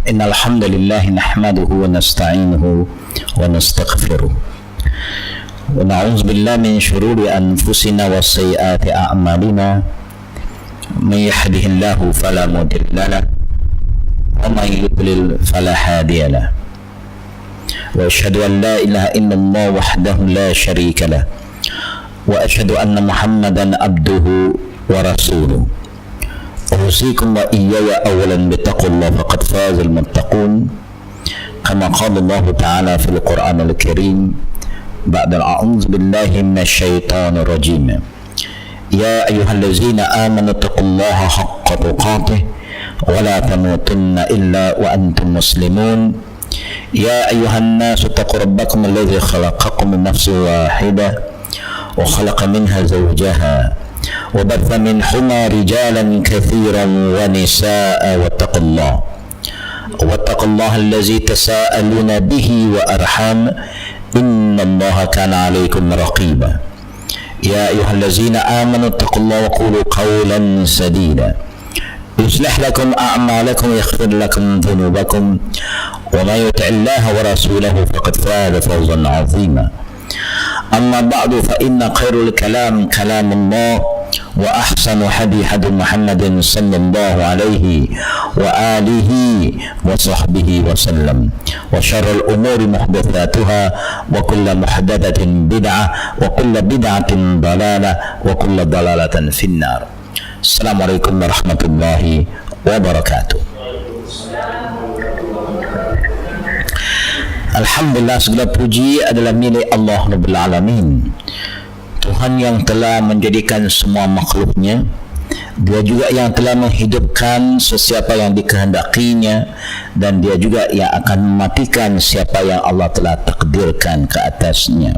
إن الحمد لله نحمده ونستعينه ونستغفره ونعوذ بالله من شرور أنفسنا وسيئات أعمالنا من يهده الله فلا مضل له ومن يضلل فلا هادي له وأشهد أن لا إله إلا الله وحده لا شريك له وأشهد أن محمدا عبده ورسوله أوصيكم وإياي أولا بتقوى الله فقد فاز المتقون كما قال الله تعالى في القرآن الكريم بعد أعوذ بالله من الشيطان الرجيم يا أيها الذين آمنوا اتقوا الله حق تقاته ولا تموتن إلا وأنتم مسلمون يا أيها الناس اتقوا ربكم الذي خلقكم من نفس واحدة وخلق منها زوجها وبث منهما رجالا كثيرا ونساء واتقوا الله الذي تساءلون به وأرحام إن الله كان عليكم رقيبا يا أيها الذين آمنوا اتقوا الله وقولوا قولا سديدا يصلح لكم أعمالكم ويغفر لكم ذنوبكم ومن يطع الله ورسوله فقد فاز فوزا عظيما أما بعد فإن خير الكلام كلام الله وأحسن هدي محمد صلى الله عليه وآله وصحبه وسلم وشر الأمور محدثاتها وكل محدثة بدعة وكل بدعة ضلالة وكل ضلالة في النار. Assalamualaikum warahmatullahi wabarakatuh. Alhamdulillah, segala puji adalah milik Allah Rabbul Alamin, Tuhan yang telah menjadikan semua makhluknya. Dia juga yang telah menghidupkan sesiapa yang dikehendakinya, dan dia juga yang akan mematikan siapa yang Allah telah takdirkan ke atasnya.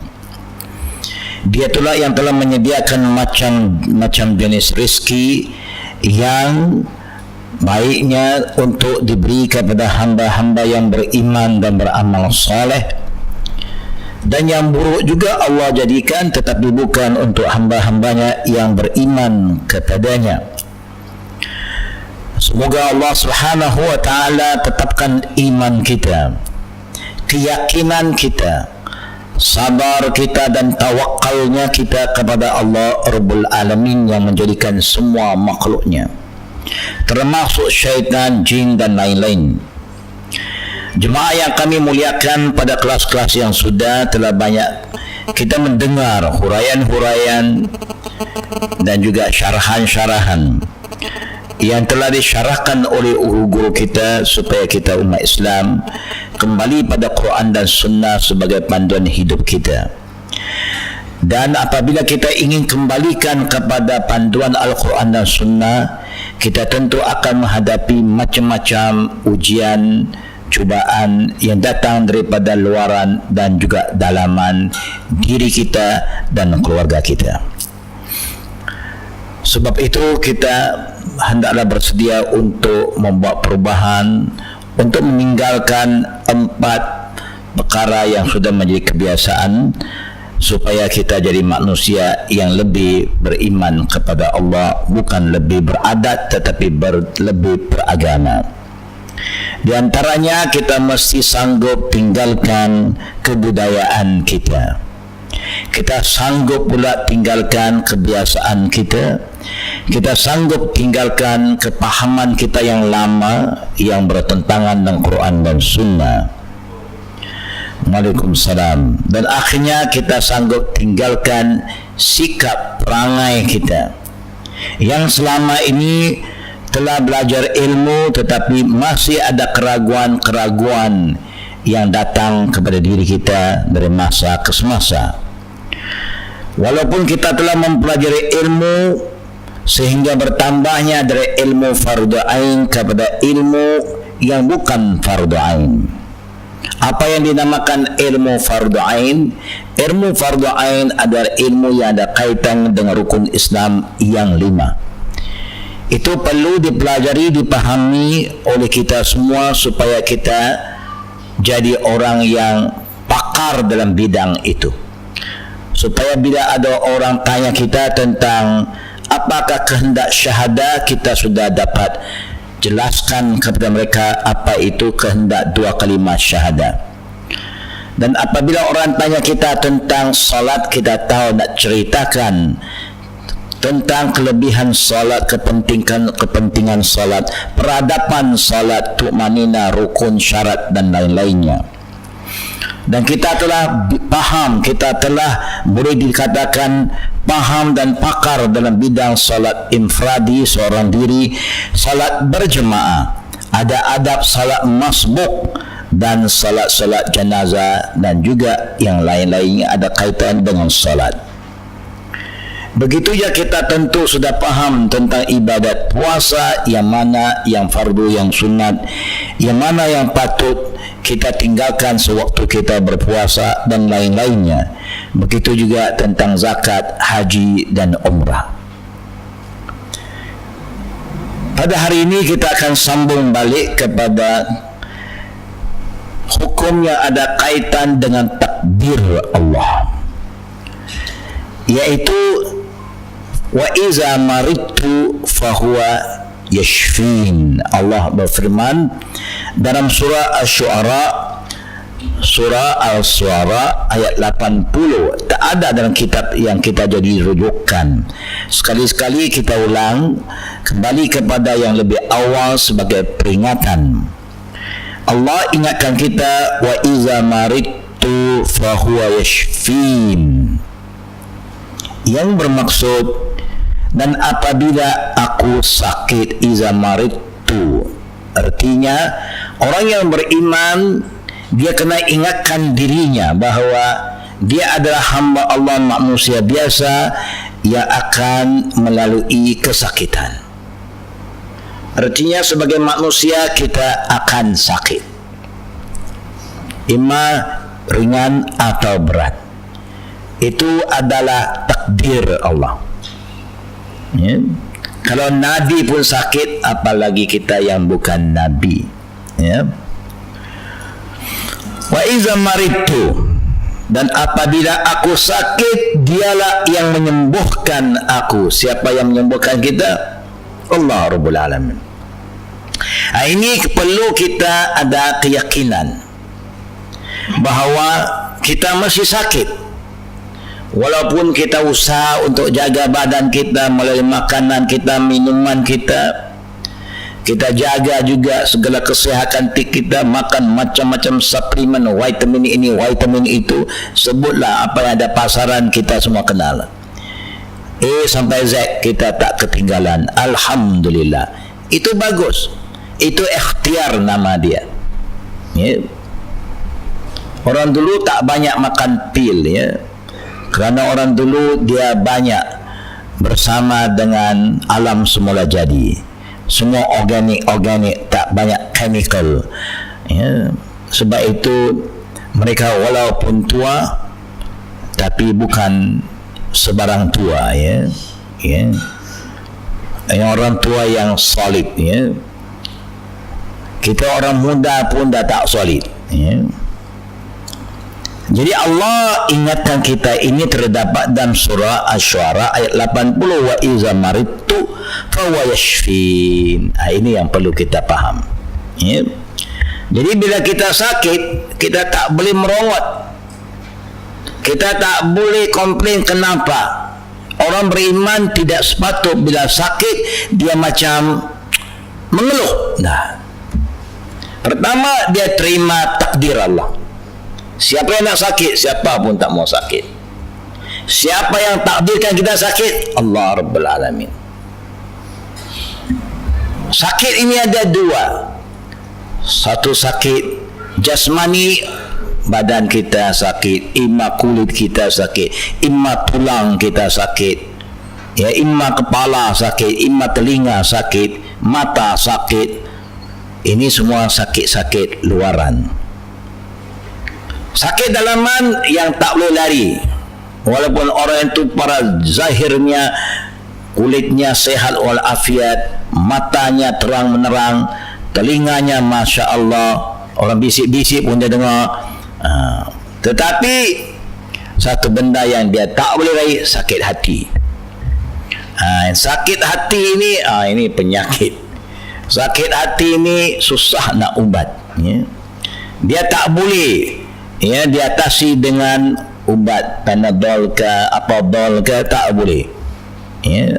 Dia itulah yang telah menyediakan macam jenis rezeki yang baiknya untuk diberi kepada hamba-hamba yang beriman dan beramal soleh, dan yang buruk juga Allah jadikan tetapi bukan untuk hamba-hambanya yang beriman kepadanya. Semoga Allah Subhanahu wa ta'ala tetapkan iman kita, keyakinan kita, sabar kita dan tawakalnya kita kepada Allah Rabbul Alamin yang menjadikan semua makhluknya, termasuk syaitan, jin dan lain-lain. Jemaah yang kami muliakan, pada kelas-kelas yang sudah telah banyak kita mendengar huraian-huraian dan juga syarahan-syarahan yang telah disyarahkan oleh guru kita supaya kita umat Islam kembali pada Quran dan Sunnah sebagai panduan hidup kita. Dan apabila kita ingin kembalikan kepada panduan Al-Quran dan Sunnah, kita tentu akan menghadapi macam-macam ujian, cubaan yang datang daripada luaran dan juga dalaman diri kita dan keluarga kita. Sebab itu kita hendaklah bersedia untuk membuat perubahan, untuk meninggalkan 4 perkara yang sudah menjadi kebiasaan, supaya kita jadi manusia yang lebih beriman kepada Allah, bukan lebih beradat tetapi lebih beragama. Di antaranya kita mesti sanggup tinggalkan kebudayaan kita. Kita sanggup pula tinggalkan kebiasaan kita. Kita sanggup tinggalkan kepahaman kita yang lama yang bertentangan dengan Quran dan Sunnah. Waalaikumsalam. Dan akhirnya kita sanggup tinggalkan sikap perangai kita yang selama ini telah belajar ilmu tetapi masih ada keraguan-keraguan yang datang kepada diri kita dari masa ke semasa. Walaupun kita telah mempelajari ilmu sehingga bertambahnya dari ilmu fardu ain kepada ilmu yang bukan fardu ain. Apa yang dinamakan ilmu fardu ain? Ilmu fardu ain adalah ilmu yang ada kaitan dengan rukun Islam yang 5. Itu perlu dipelajari, dipahami oleh kita semua supaya kita jadi orang yang pakar dalam bidang itu. Supaya bila ada orang tanya kita tentang apakah kehendak syahadah, kita sudah dapat jelaskan kepada mereka apa itu kehendak dua kalimat syahadat. Dan apabila orang tanya kita tentang solat, kita tahu nak ceritakan tentang kelebihan solat, kepentingan solat, peradaban solat, tumanina, rukun, syarat dan lain-lainnya. Dan kita telah faham, kita telah boleh dikatakan faham dan pakar dalam bidang solat infradi, seorang diri, solat berjemaah, ada adab solat masbuk dan solat-solat jenazah dan juga yang lain-lainnya ada kaitan dengan solat. Begitu ya, kita tentu sudah paham tentang ibadat puasa, yang mana yang fardu, yang sunat, yang mana yang patut kita tinggalkan sewaktu kita berpuasa dan lain-lainnya. Begitu juga tentang zakat, haji dan umrah. Pada hari ini kita akan sambung balik kepada hukum yang ada kaitan dengan takdir Allah, yaitu wa iza maridtu fahuwa yashfin. Allah berfirman dalam surah Asy-Syu'ara, surah Al-Syu'ara ayat 80. Tak ada dalam kitab yang kita jadi rujukan. Sekali-sekali kita ulang kembali kepada yang lebih awal sebagai peringatan. Allah ingatkan kita wa iza maridtu fahuwa yashfin, yang bermaksud dan apabila aku sakit, iza maridtu artinya orang yang beriman dia kena ingatkan dirinya bahawa dia adalah hamba Allah, manusia biasa yang akan melalui kesakitan. Artinya sebagai manusia kita akan sakit, ima ringan atau berat. Itu adalah takdir Allah, ya. Kalau Nabi pun sakit, apalagi kita yang bukan Nabi, ya. Wa iza maridtu, dan apabila aku sakit, dialah yang menyembuhkan aku. Siapa yang menyembuhkan kita? Allah Rabbul Alamin. Ini perlu kita ada keyakinan bahawa kita masih sakit, walaupun kita usaha untuk jaga badan kita melalui makanan kita, minuman kita, kita jaga juga segala kesihatan kita, makan macam-macam suplemen, vitamin ini, vitamin itu, sebutlah apa yang ada pasaran, kita semua kenal. A sampai Z kita tak ketinggalan. Alhamdulillah. Itu bagus. Itu ikhtiar nama dia, ya. Orang dulu tak banyak makan pil, ya. Kerana orang dulu dia banyak bersama dengan alam semula jadi. Semua organik, tak banyak chemical, ya. Sebab itu mereka walaupun tua tapi bukan sebarang tua, ya. Yang orang tua yang solid, ya. Kita orang muda pun dah tak solid, ya. Jadi Allah ingatkan kita, ini terdapat dalam surah Asy-Syu'ara ayat 80, wa iza maridtu fahuwa yashfin. Ini yang perlu kita faham, ya. Jadi bila kita sakit, kita tak boleh merawat, kita tak boleh komplain. Kenapa? Orang beriman tidak sepatut bila sakit dia macam mengeluh. Pertama, dia terima takdir Allah. Siapa yang nak sakit? Siapa pun tak mau sakit. Siapa yang takdirkan kita sakit? Allah Rabbul Alamin. Sakit ini ada dua. Satu sakit jasmani, badan kita sakit, imma kulit kita sakit, imma tulang kita sakit, ya, imma kepala sakit, imma telinga sakit, mata sakit. Ini semua sakit-sakit luaran. Sakit dalaman yang tak boleh lari, walaupun orang itu para zahirnya kulitnya sehat walafiat, matanya terang menerang, telinganya masya Allah, orang bisik-bisik pun dia dengar. Tetapi satu benda yang dia tak boleh lari, sakit hati. Sakit hati ini penyakit. Sakit hati ni susah nak ubat, ya. Dia tak boleh, ya, diatasi dengan ubat Panadol ke Apadol ke, tak boleh, ya.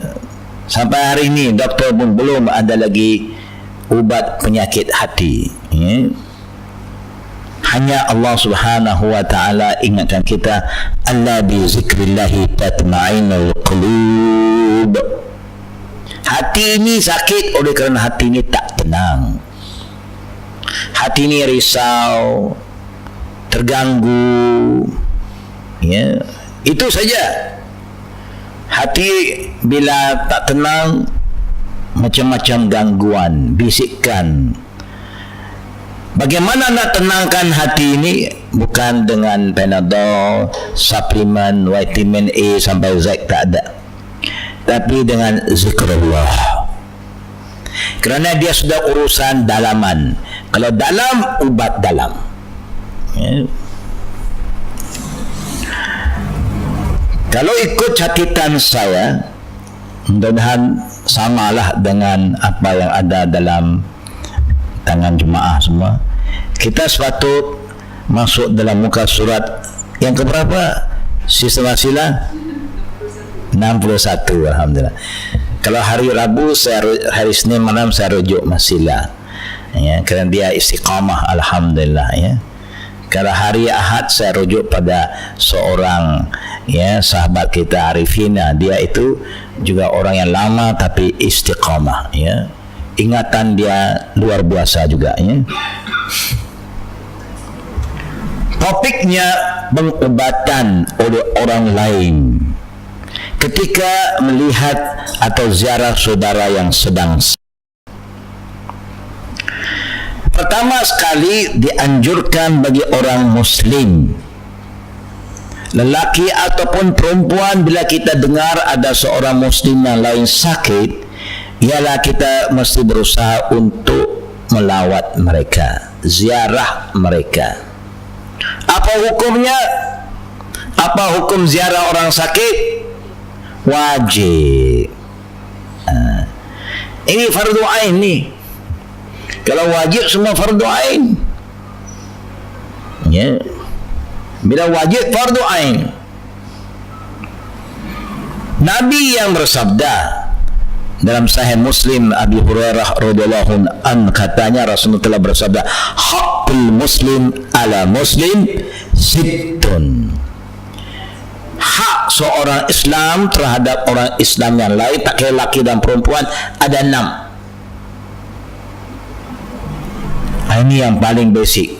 Sampai hari ini doktor pun belum ada lagi ubat penyakit hati, ya. Hanya Allah Subhanahu wa taala ingatkan kita, alla bi zikrillah tatma'innul qulub. Hati ini sakit oleh kerana hati ini tak tenang. Hati ini risau, terganggu, ya. Itu saja. Hati bila tak tenang, macam-macam gangguan, bisikan. Bagaimana nak tenangkan hati ini? Bukan dengan Panadol, suplemen, vitamin A sampai Z, tak ada. Tapi dengan zikrullah. Kerana dia sudah urusan dalaman. Kalau dalam, ubat dalam, ya. Kalau ikut catatan saya, mudah-mudahan samalah dengan apa yang ada dalam tangan jemaah semua. Kita sepatut masuk dalam muka surat yang keberapa? Sistem wasilah 61. Alhamdulillah. Kalau hari Rabu, hari Senin malam saya rujuk masilah, ya, kerana dia istiqamah, alhamdulillah, ya. Kalau hari Ahad saya rujuk pada seorang, ya, sahabat kita Arifin. Dia itu juga orang yang lama tapi istiqamah, ya. Ingatan dia luar biasa juga, ya. Topiknya pengobatan oleh orang lain ketika melihat atau ziarah saudara yang sedang. Pertama sekali dianjurkan bagi orang Muslim, lelaki ataupun perempuan, bila kita dengar ada seorang Muslim yang lain sakit, ialah kita mesti berusaha untuk melawat mereka, ziarah mereka. Apa hukumnya? Apa hukum ziarah orang sakit? Wajib. Ini fardu ain ni. Kalau wajib semua fardu ain, ya. Bila wajib fardu ain. Nabi yang bersabda dalam Sahih Muslim, Abi Hurairah radhiyallahu anhu katanya, Rasulullah telah bersabda, haqqul muslim ala muslim sittun. Hak seorang Islam terhadap orang Islam yang lain, tak kira laki dan perempuan, ada 6. Ini yang paling basic.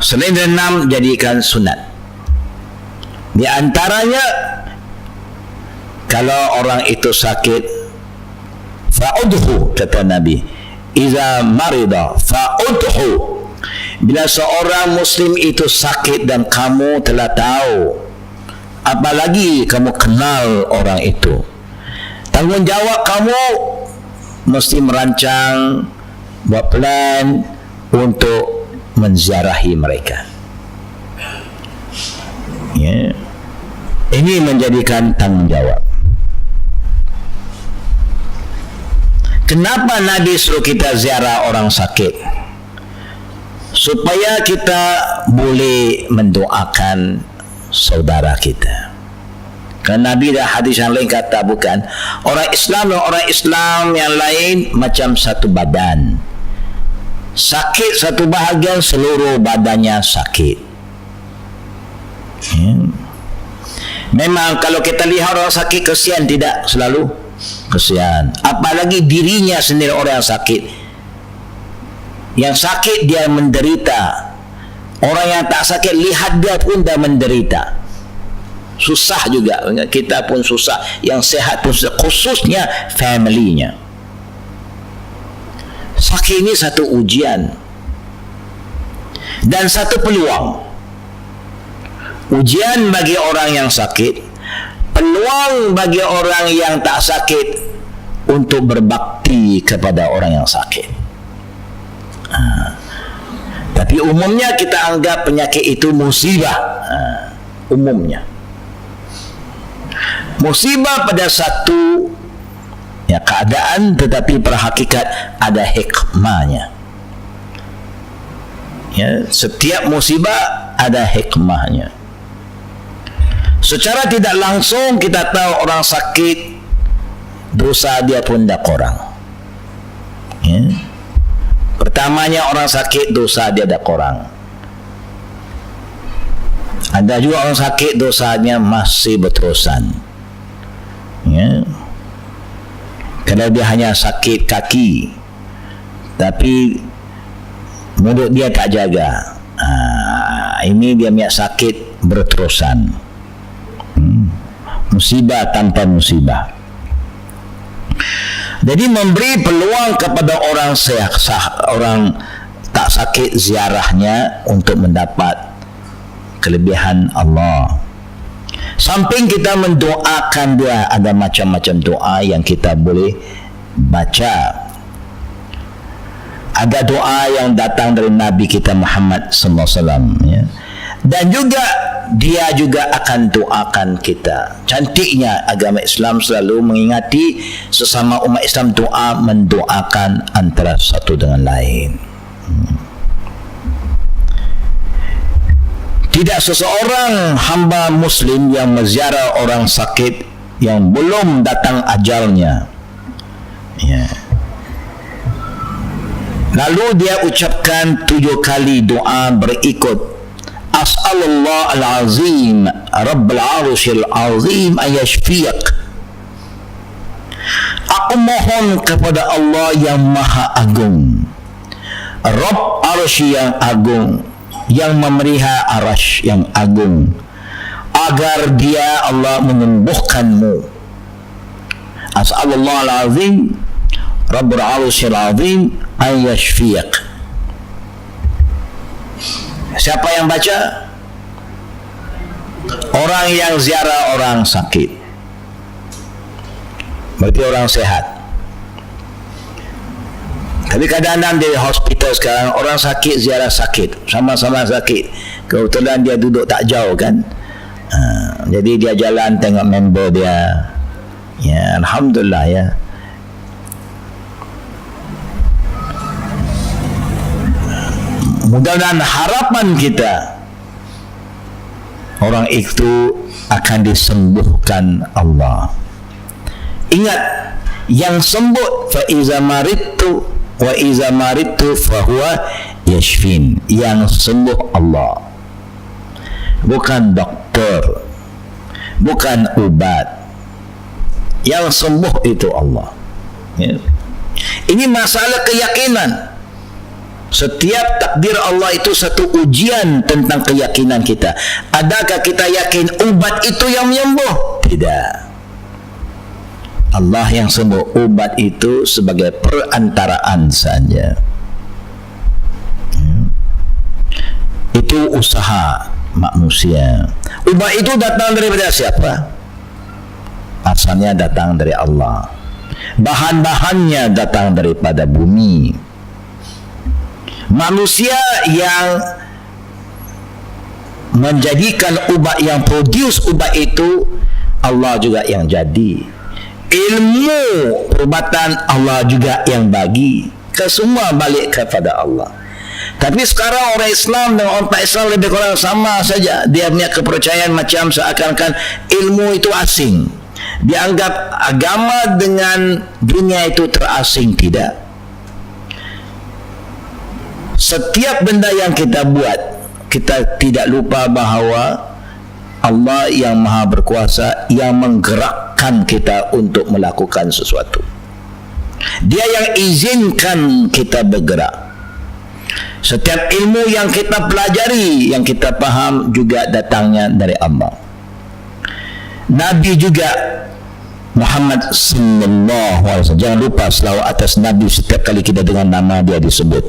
Selain dari 6, jadikan sunat. Di antaranya, kalau orang itu sakit, fa'udhu, kata Nabi, iza marida fa'udhu. Bila seorang Muslim itu sakit dan kamu telah tahu, apalagi kamu kenal orang itu, tanggungjawab kamu mesti merancang, buat plan untuk menziarahi mereka, ya. Ini menjadikan tanggungjawab. Kenapa Nabi suruh kita ziarah orang sakit? Supaya kita boleh mendoakan saudara kita. Kerana Nabi dah hadis yang lain kata, bukan, orang Islam dan orang Islam yang lain macam satu badan. Sakit satu bahagian, seluruh badannya sakit, ya. Memang kalau kita lihat orang sakit, kesian tidak? Selalu kesian. Apalagi dirinya sendiri orang yang sakit. Yang sakit dia menderita. Orang yang tak sakit, lihat dia pun dah menderita. Susah juga. Kita pun susah. Yang sehat pun susah. Khususnya family-nya. Sakit ini satu ujian dan satu peluang. Ujian bagi orang yang sakit, peluang bagi orang yang tak sakit untuk berbakti kepada orang yang sakit. Tapi umumnya kita anggap penyakit itu musibah. Umumnya musibah pada satu Ya, keadaan tetapi pada hakikat ada hikmahnya. Ya, setiap musibah ada hikmahnya. Secara tidak langsung kita tahu orang sakit, dosa dia pun tak kurang. Ya. Pertamanya orang sakit, dosa dia tak kurang. Ada juga orang sakit, dosanya masih berterusan. Ya. Kalau dia hanya sakit kaki, tapi mulut dia tak jaga, ini dia punya sakit berterusan. Musibah tanpa musibah. Jadi memberi peluang kepada orang orang tak sakit ziarahnya untuk mendapat kelebihan Allah. Samping kita mendoakan dia, ada macam-macam doa yang kita boleh baca. Ada doa yang datang dari Nabi kita Muhammad sallallahu alaihi wasallam, ya. Dan juga dia juga akan doakan kita. Cantiknya agama Islam selalu mengingati sesama umat Islam doa, mendoakan antara satu dengan lain. Tidak seseorang hamba muslim yang menziarah orang sakit yang belum datang ajalnya, ya, lalu dia ucapkan 7 kali doa berikut: As'alullah al-azim Rabbul arshil azim ayashfiyak. Aku mohon kepada Allah yang maha agung, Rabb arsy yang agung, yang memelihara arasy yang agung, agar dia Allah menyembuhkanmu. As'alullah al-azim Rabbul arshil azim ayashfiyak. Siapa yang baca? Orang yang ziarah orang sakit, berarti orang sehat. Tapi kadang-kadang di hospital sekarang orang sakit ziarah sakit, sama-sama sakit. Kebetulan dia duduk tak jauh kan, jadi dia jalan tengok member dia. Ya, alhamdulillah ya. Mudah-mudahan harapan kita orang itu akan disembuhkan Allah. Ingat, yang sembuh fa iza maridtu wa iza maridtu fa huwa yashfin. Yang sembuh Allah, bukan doktor, bukan obat. Yang sembuh itu Allah, ya. Ini masalah keyakinan. Setiap takdir Allah itu satu ujian tentang keyakinan kita. Adakah kita yakin ubat itu yang menyembuh? Tidak. Allah yang sembuh, ubat itu sebagai perantaraan saja. Itu usaha manusia. Ubat itu datang daripada siapa? Asalnya datang dari Allah. Bahan-bahannya datang daripada bumi. Manusia yang menjadikan ubat, yang produce ubat itu, Allah juga yang jadi. Ilmu perubatan Allah juga yang bagi. Kesemua balik kepada Allah. Tapi sekarang orang Islam dan orang tak Islam lebih kurang sama saja. Dia punya kepercayaan macam seakan-akan ilmu itu asing. Dianggap agama dengan dunia itu terasing. Tidak. Setiap benda yang kita buat, kita tidak lupa bahawa Allah yang maha berkuasa yang menggerakkan kita untuk melakukan sesuatu. Dia yang izinkan kita bergerak. Setiap ilmu yang kita pelajari, yang kita faham juga datangnya dari Allah. Nabi juga Muhammad sallallahu alaihi wasallam. Jangan lupa selawat atas Nabi setiap kali kita dengan nama dia disebut.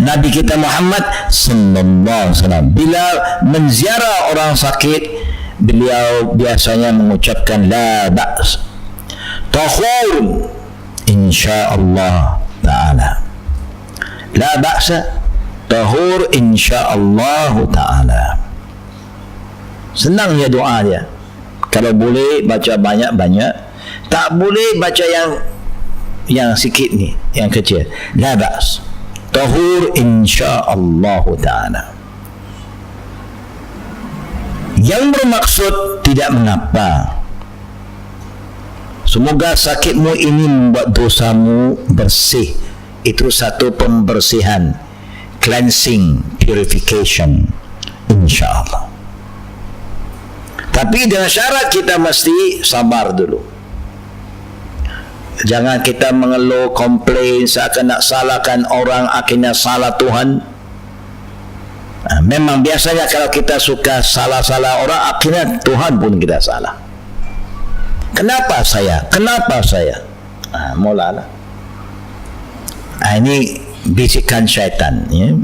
Nabi kita Muhammad sallallahu alaihi wasallam bila menziarah orang sakit, beliau biasanya mengucapkan la ba's, tahur insyaallah taala. La ba'sa, tahur insyaallah taala. Senang ya doa dia. Kalau boleh baca banyak-banyak. Tak boleh baca yang yang sikit ni, yang kecil, la ba's, tahur insyaallah ta'ala. Yang bermaksud tidak mengapa, semoga sakitmu ini membuat dosamu bersih. Itu satu pembersihan, cleansing, purification, insyaallah. Tapi dengan syarat kita mesti sabar dulu. Jangan kita mengeluh, komplain, seakan nak salahkan orang, akhirnya salah Tuhan. Memang biasanya kalau kita suka salah-salah orang, akhirnya Tuhan pun kita salah. Kenapa saya? Kenapa saya? Mulalah. Ini bisikan syaitan. Ya.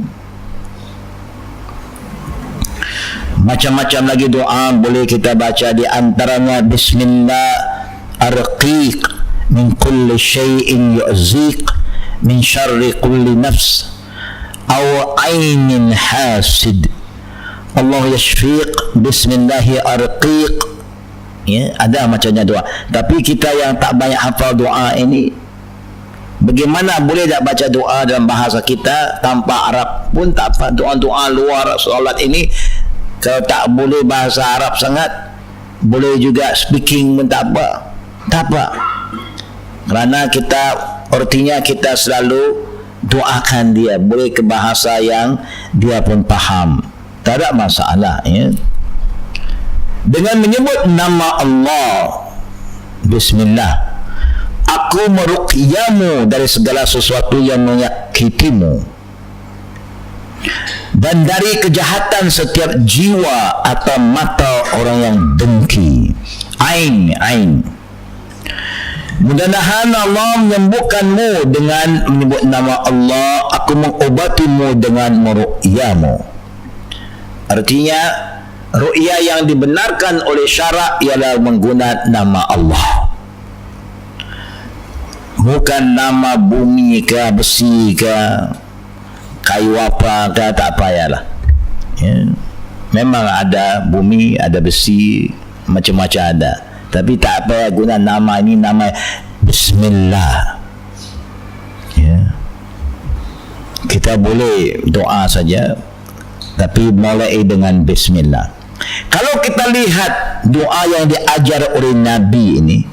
Macam-macam lagi doa boleh kita baca, di antaranya Bismillah arqiq min kulli syai'in yu'zik min syarri kulli nafs aw ainin hasid. Allah yashfiq bismillahi arqiq. Ya, ada macamnya doa. Tapi kita yang tak banyak hafal doa ini, bagaimana boleh tak baca doa dalam bahasa kita tanpa Arab pun tak apa. Doa-doa luar solat ini kalau tak boleh bahasa Arab sangat, boleh juga speaking pun tak apa. Tak apa. Kerana kita, artinya kita selalu doakan dia, boleh ke bahasa yang dia pun faham, tak ada masalah. Ya. Dengan menyebut nama Allah, Bismillah, aku meruqyamu dari segala sesuatu yang menyakitimu dan dari kejahatan setiap jiwa atau mata orang yang dengki. Ain. Mudah-mudahan Allah menyembuhkanmu dengan menyebut nama Allah. Aku mengobatimu dengan meruqyamu. Artinya, ru'ya yang dibenarkan oleh syarak ialah menggunakan nama Allah. Bukan nama bumi ke, besi ke, kayu apa ke, tak payahlah. Ya. Memang ada bumi, ada besi, macam-macam ada. Tapi tak payah guna nama ini, nama Bismillah. Ya. Kita boleh doa saja, tapi mulai dengan Bismillah. Kalau kita lihat doa yang diajar oleh Nabi ini,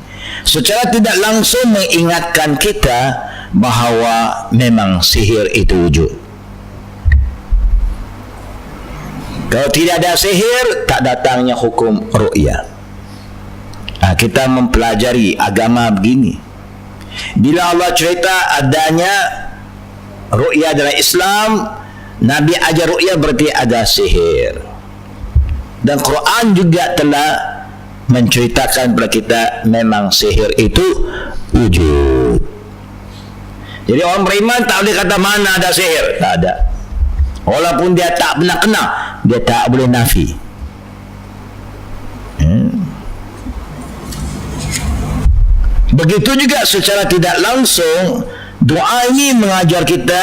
secara tidak langsung mengingatkan kita bahawa memang sihir itu wujud. Kalau tidak ada sihir, tak datangnya hukum ru'ya. Kita mempelajari agama begini. Bila Allah cerita adanya ru'ya dalam Islam, Nabi ajar ru'ya berarti ada sihir. Dan Quran juga telah menceritakan kepada kita memang sihir itu wujud. Jadi orang beriman tak boleh kata mana ada sihir, tak ada. Walaupun dia tak pernah kena, dia tak boleh nafi. Begitu juga secara tidak langsung, doa ini mengajar kita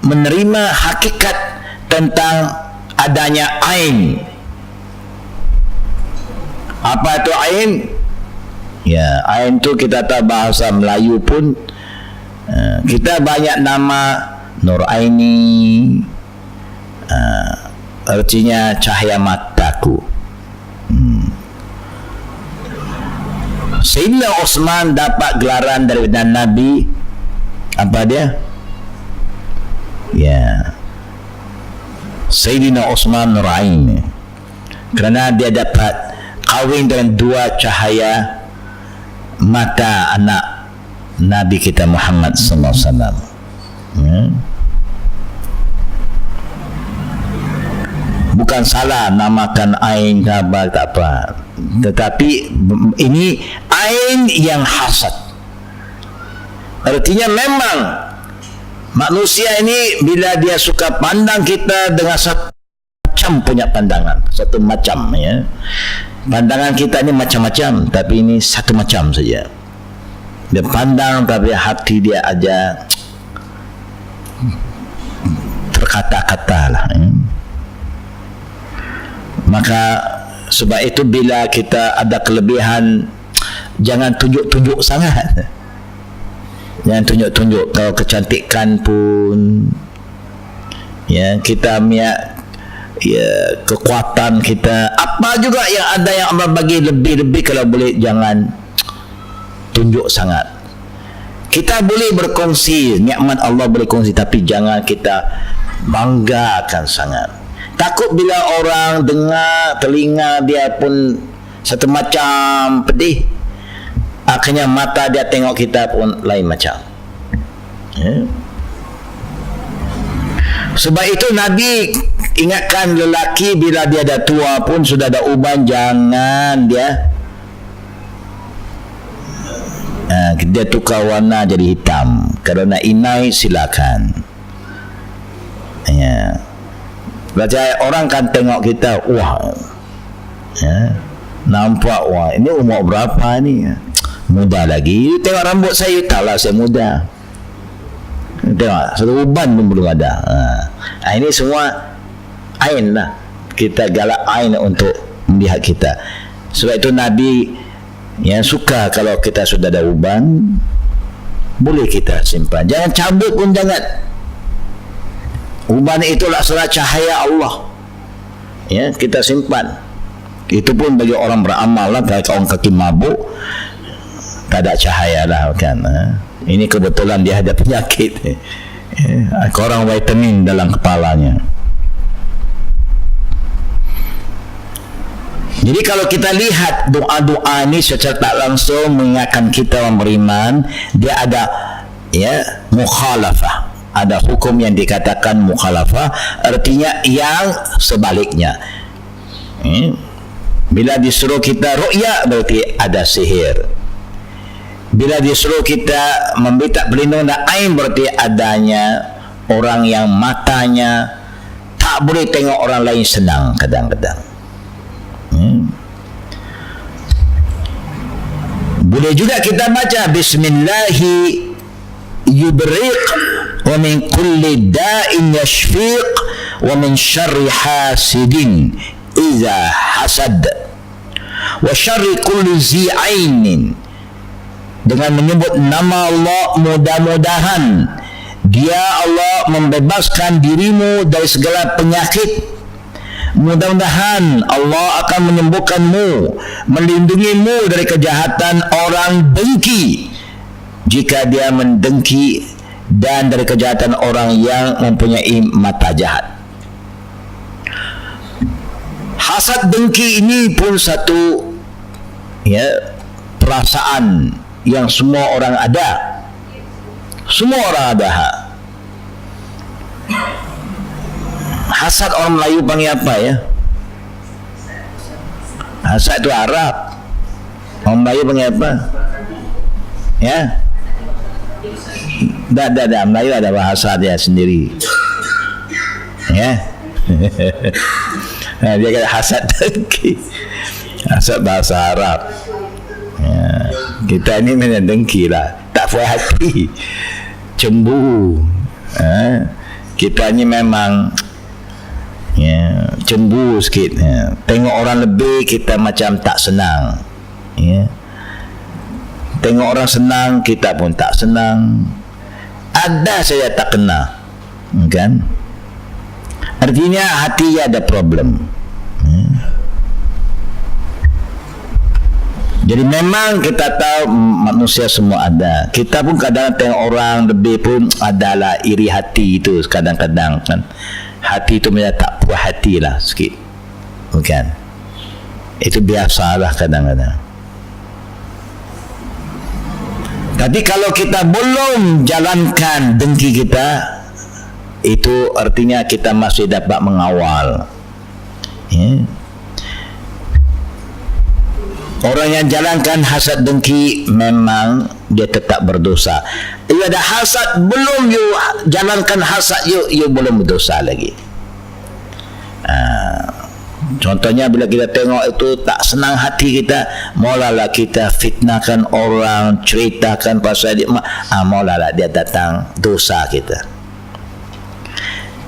menerima hakikat tentang adanya ain. Apa itu ain? Ya, ain itu kita tahu bahasa Melayu pun kita banyak nama Nur Aini, artinya cahaya mataku. Sayyidina Utsman dapat gelaran dari Nabi, apa dia? Ya, Sayyidina Utsman Nur Aini, kerana dia dapat kahwin dengan dua cahaya mata anak Nabi kita Muhammad sallallahu alaihi wasallam. Bukan salah namakan ain apa tak apa, tetapi ini ain yang hasad. Artinya memang manusia ini bila dia suka pandang kita dengan satu macam punya pandangan, satu macam, ya. Pandangan kita ini macam-macam, tapi ini satu macam saja. Dia pandang tapi hati dia aja terkata-kata lah. Maka sebab itu bila kita ada kelebihan, jangan tunjuk-tunjuk sangat. Jangan tunjuk-tunjuk. Kalau kecantikan pun, ya, kita kekuatan kita, apa juga yang ada yang Allah bagi lebih-lebih, kalau boleh jangan tunjuk sangat. Kita boleh berkongsi nikmat Allah, boleh kongsi, tapi jangan kita banggakan sangat. Takut bila orang dengar, telinga dia pun satu macam pedih, akhirnya mata dia tengok kita pun lain macam, ya. Sebab itu Nabi ingatkan lelaki bila dia dah tua pun, sudah ada uban, jangan dia tukar warna jadi hitam. Kalau nak inai silakan, ya. Baca orang kan tengok kita, wah, ya, nampak, wah, ini umur berapa ni, muda lagi. Tengok rambut saya, taklah saya muda. Tengok satu uban pun belum ada. Ini semua ain lah, kita galak ain untuk melihat kita. Sebab itu Nabi yang suka kalau kita sudah ada uban, boleh kita simpan, jangan cabut pun, jangan. Uban itu laksana cahaya Allah, ya, kita simpan. Itu pun bagi orang beramal lah. Kalau orang kaki mabuk, tak ada cahaya lah, kan. Ini kebetulan dia ada penyakit, kurang vitamin dalam kepalanya. Jadi kalau kita lihat doa-doa ini secara tak langsung mengingatkan kita orang beriman, dia ada, ya, mukhalafah, ada hukum yang dikatakan mukhalafah, artinya yang sebaliknya. Bila disuruh kita ru'ya, berarti ada sihir. Bila disuruh kita meminta perlindungan dari ain, berarti adanya orang yang matanya tak boleh tengok orang lain senang kadang-kadang. Boleh juga kita baca bismillahi yubriq wa min kulli da'in yashfiq wa min syarri hasidin iza hasad wa syarri kulli zi'ainin. Dengan menyebut nama Allah, mudah-mudahan dia Allah membebaskan dirimu dari segala penyakit. Mudah-mudahan Allah akan menyembuhkanmu, melindungimu dari kejahatan orang dengki jika dia mendengki, dan dari kejahatan orang yang mempunyai mata jahat. Hasad dengki ini pun satu, ya, perasaan yang semua orang ada. Semua orang ada. Hasad orang Melayu panggil apa, ya? Hasad itu Arab. Orang Melayu panggil apa? Ya? Dah. Melayu ada bahasa dia sendiri. Ya? Dia kata hasad dengki. Hasad bahasa Arab. Ya. Kita ni memang dengki lah, tak puas hati, cemburu. Kita ni memang, ya, cemburu sikit, ya. Tengok orang lebih kita macam tak senang, ya. Tengok orang senang kita pun tak senang. Ada saya tak kena, kan? Artinya hati ada problem, ya. Jadi memang kita tahu manusia semua ada. Kita pun kadang tengok orang lebih pun adalah iri hati itu kadang-kadang, kan. Hati itu macam tak puas hati lah sikit, bukan? Itu biasalah kadang-kadang. Tapi kalau kita belum jalankan dengki kita, itu artinya kita masih dapat mengawal, ya. Orang yang jalankan hasad dengki memang dia tetap berdosa. Ia ada hasad, belum you jalankan hasad, you belum berdosa lagi. Contohnya bila kita tengok itu tak senang hati kita, mulalah kita fitnahkan orang, ceritakan pasal dia, mulalah dia datang dosa kita.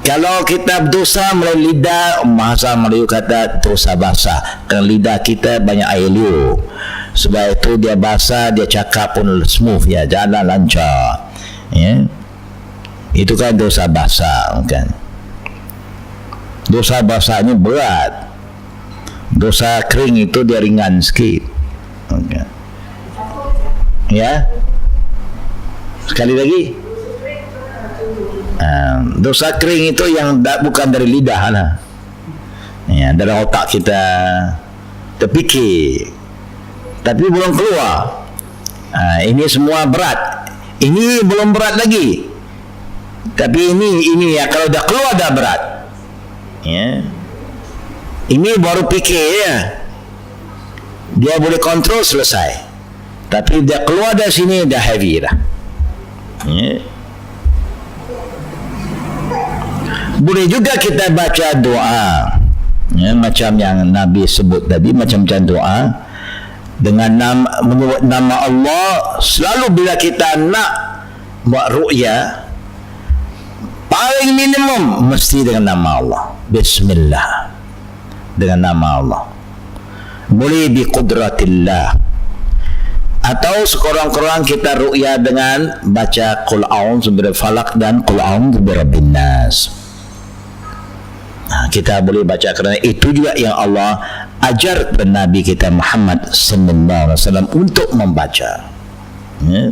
Kalau kita berdosa melalui lidah, bahasa Melayu kata dosa basah. Kerana lidah kita banyak air liur. Sebab itu dia bahasa, dia cakap pun smooth, ya, jalan lancar, ya. Itu kan dosa bahasa, kan. Dosa bahasa ini berat. Dosa kering itu dia ringan sikit, okay. Ya, sekali lagi, dosa kering itu yang bukan dari lidah lah, ya, dari otak kita terfikir tapi belum keluar. Ini semua berat. Ini belum berat lagi, tapi ini ya, kalau dah keluar dah berat, ya. Ini baru fikir, ya, dia boleh kontrol, selesai. Tapi dia keluar dari sini dah heavy dah, ya. Boleh juga kita baca doa, ya, macam yang Nabi sebut tadi, macam-macam doa dengan menyebut nama Allah. Selalu bila kita nak buat ru'ya, paling minimum mesti dengan nama Allah. Bismillah, dengan nama Allah. Boleh bi qudratillah, atau sekurang-kurang kita ru'ya dengan baca qul a'udzu birabbil falaq dan qul a'udzu birabbin nas. Kita boleh baca, kerana itu juga yang Allah ajar kepada Nabi kita Muhammad sallallahu alaihi wasallam untuk membaca, ya.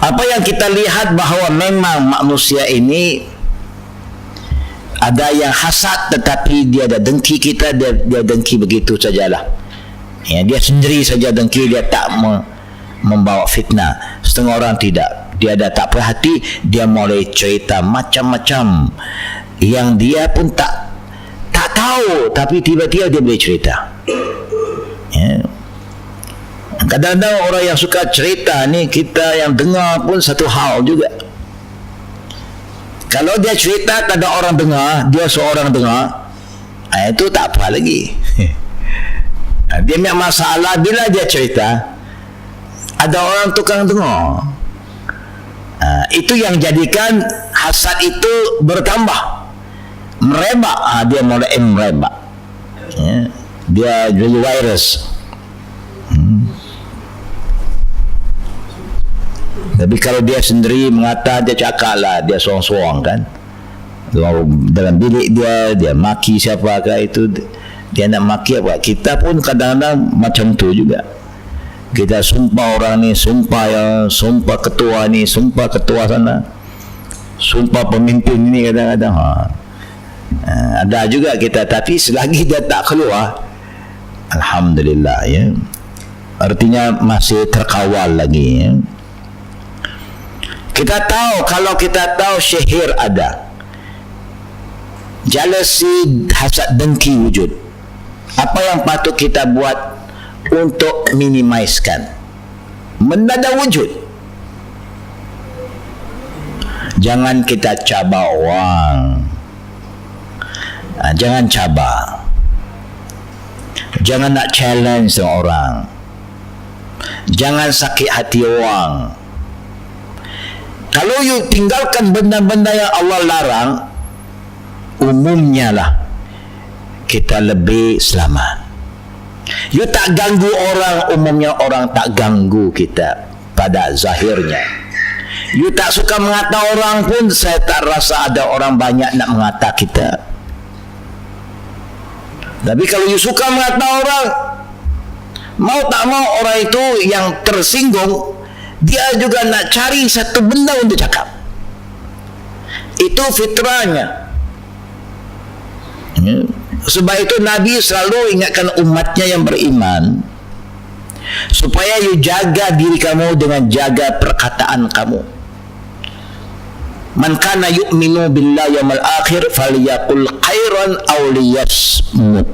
Apa yang kita lihat bahawa memang manusia ini ada yang hasad, tetapi dia ada dengki kita, dia dengki begitu sajalah, ya, dia sendiri saja dengki, dia tak membawa fitnah. Setengah orang tidak, dia dah tak perhati, dia mulai cerita macam-macam yang dia pun tak tahu, tapi tiba-tiba dia boleh cerita, ya. Kadang-kadang orang yang suka cerita ni, kita yang dengar pun satu hal juga. Kalau dia cerita tak ada orang dengar, dia seorang dengar, itu tak apa lagi. Dia punya masalah bila dia cerita ada orang tukang dengar. Itu yang jadikan hasad itu bertambah, merebak. Dia mulai merebak, ya. Dia jadi virus. Tapi kalau dia sendiri mengata, dia cakap lah, dia sorang-sorang, kan, dalam bilik dia maki siapa ke itu, dia nak maki apa. Kita pun kadang-kadang macam tu juga. Kita sumpah orang ni, sumpah ketua ni, sumpah ketua sana, sumpah pemimpin ini, kadang-kadang ada juga kita. Tapi selagi dia tak keluar, alhamdulillah, ya, artinya masih terkawal lagi, ya. Kita tahu, kalau kita tahu syihir ada, jealousy, hasad, dengki wujud, apa yang patut kita buat untuk minimizekan? Mendadak wujud. Jangan kita cabar orang, jangan cabar, jangan nak challenge orang, jangan sakit hati orang. Kalau you tinggalkan benda-benda yang Allah larang, umumnya lah kita lebih selamat. You tak ganggu orang, umumnya orang tak ganggu kita pada zahirnya. You tak suka mengata orang pun, saya tak rasa ada orang banyak nak mengata kita. Tapi kalau you suka mengata orang, mau tak mau orang itu yang tersinggung, dia juga nak cari satu benda untuk cakap. Itu fitrahnya, ya. Sebab itu Nabi selalu ingatkan umatnya yang beriman, supaya you jaga diri kamu dengan jaga perkataan kamu. Man kana yu'minu billahi yawmal akhir falyaqul khairan aw liyasmut.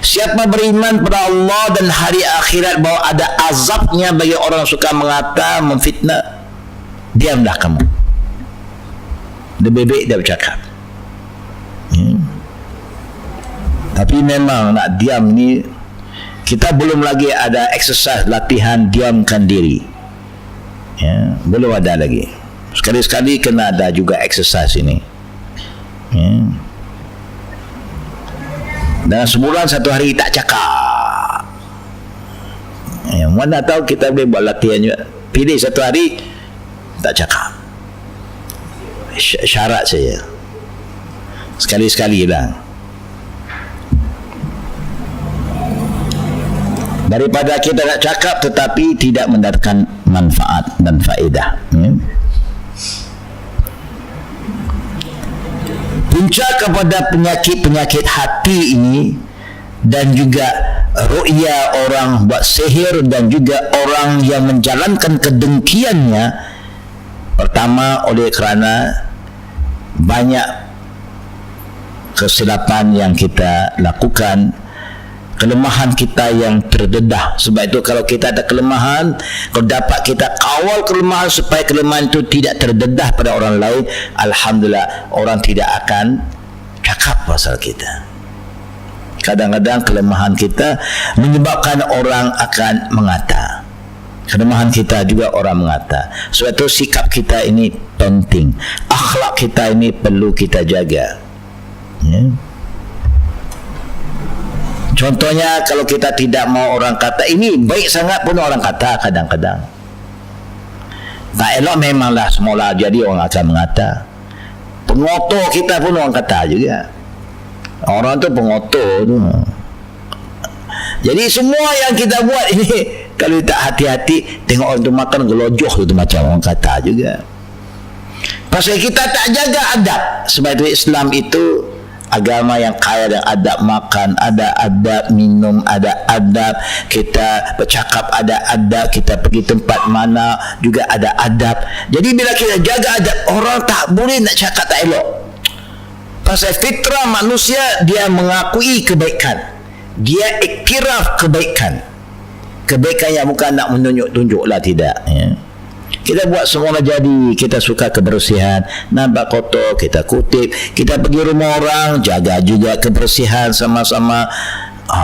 Siapa beriman pada Allah dan hari akhirat, bahawa ada azabnya bagi orang suka mengata, memfitnah, diamlah kamu. Lebih baik dia bercakap, ya. Tapi memang nak diam ni, kita belum lagi ada exercise latihan diamkan diri, ya. Belum ada lagi. Sekali-sekali kena ada juga exercise ini, ya. Dan sebulan satu hari tak cakap, Mana tahu kita boleh buat latihan juga. Pilih satu hari tak cakap. Syarat saja. Sekali-sekali lah. Daripada kita nak cakap tetapi tidak mendatangkan manfaat dan faedah. Punca kepada penyakit-penyakit hati ini dan juga ru'ya orang buat sihir dan juga orang yang menjalankan kedengkiannya, pertama oleh kerana banyak kesilapan yang kita lakukan, kelemahan kita yang terdedah. Sebab itu kalau kita ada kelemahan, kalau dapat kita kawal kelemahan supaya kelemahan itu tidak terdedah pada orang lain, alhamdulillah, orang tidak akan cakap pasal kita. Kadang-kadang kelemahan kita menyebabkan orang akan mengata. Kelemahan kita juga orang mengata. Sebab itu sikap kita ini penting. Akhlak kita ini perlu kita jaga. Contohnya kalau kita tidak mau orang kata ini baik sangat pun orang kata kadang-kadang. Tak elok memanglah semula jadi orang akan mengata. Pengotor kita pun orang kata juga. Orang tu pengotor tu. Jadi semua yang kita buat ini kalau tak hati-hati, tengok orang tu makan gelojoh tu macam orang kata juga. Pasal kita tak jaga adab. Sebab itu Islam itu agama yang kaya dengan adab makan, ada adab minum, ada adab kita bercakap, ada adab kita pergi tempat mana juga ada adab. Jadi bila kita jaga adab, orang tak boleh nak cakap tak elok. Pasal fitrah manusia, dia mengakui kebaikan, dia iktiraf kebaikan. Kebaikan yang bukan nak menunjuk-tunjuk lah, tidak ya. Kita buat semua jadi, kita suka kebersihan, nampak kotor kita kutip, kita pergi rumah orang jaga juga kebersihan sama-sama.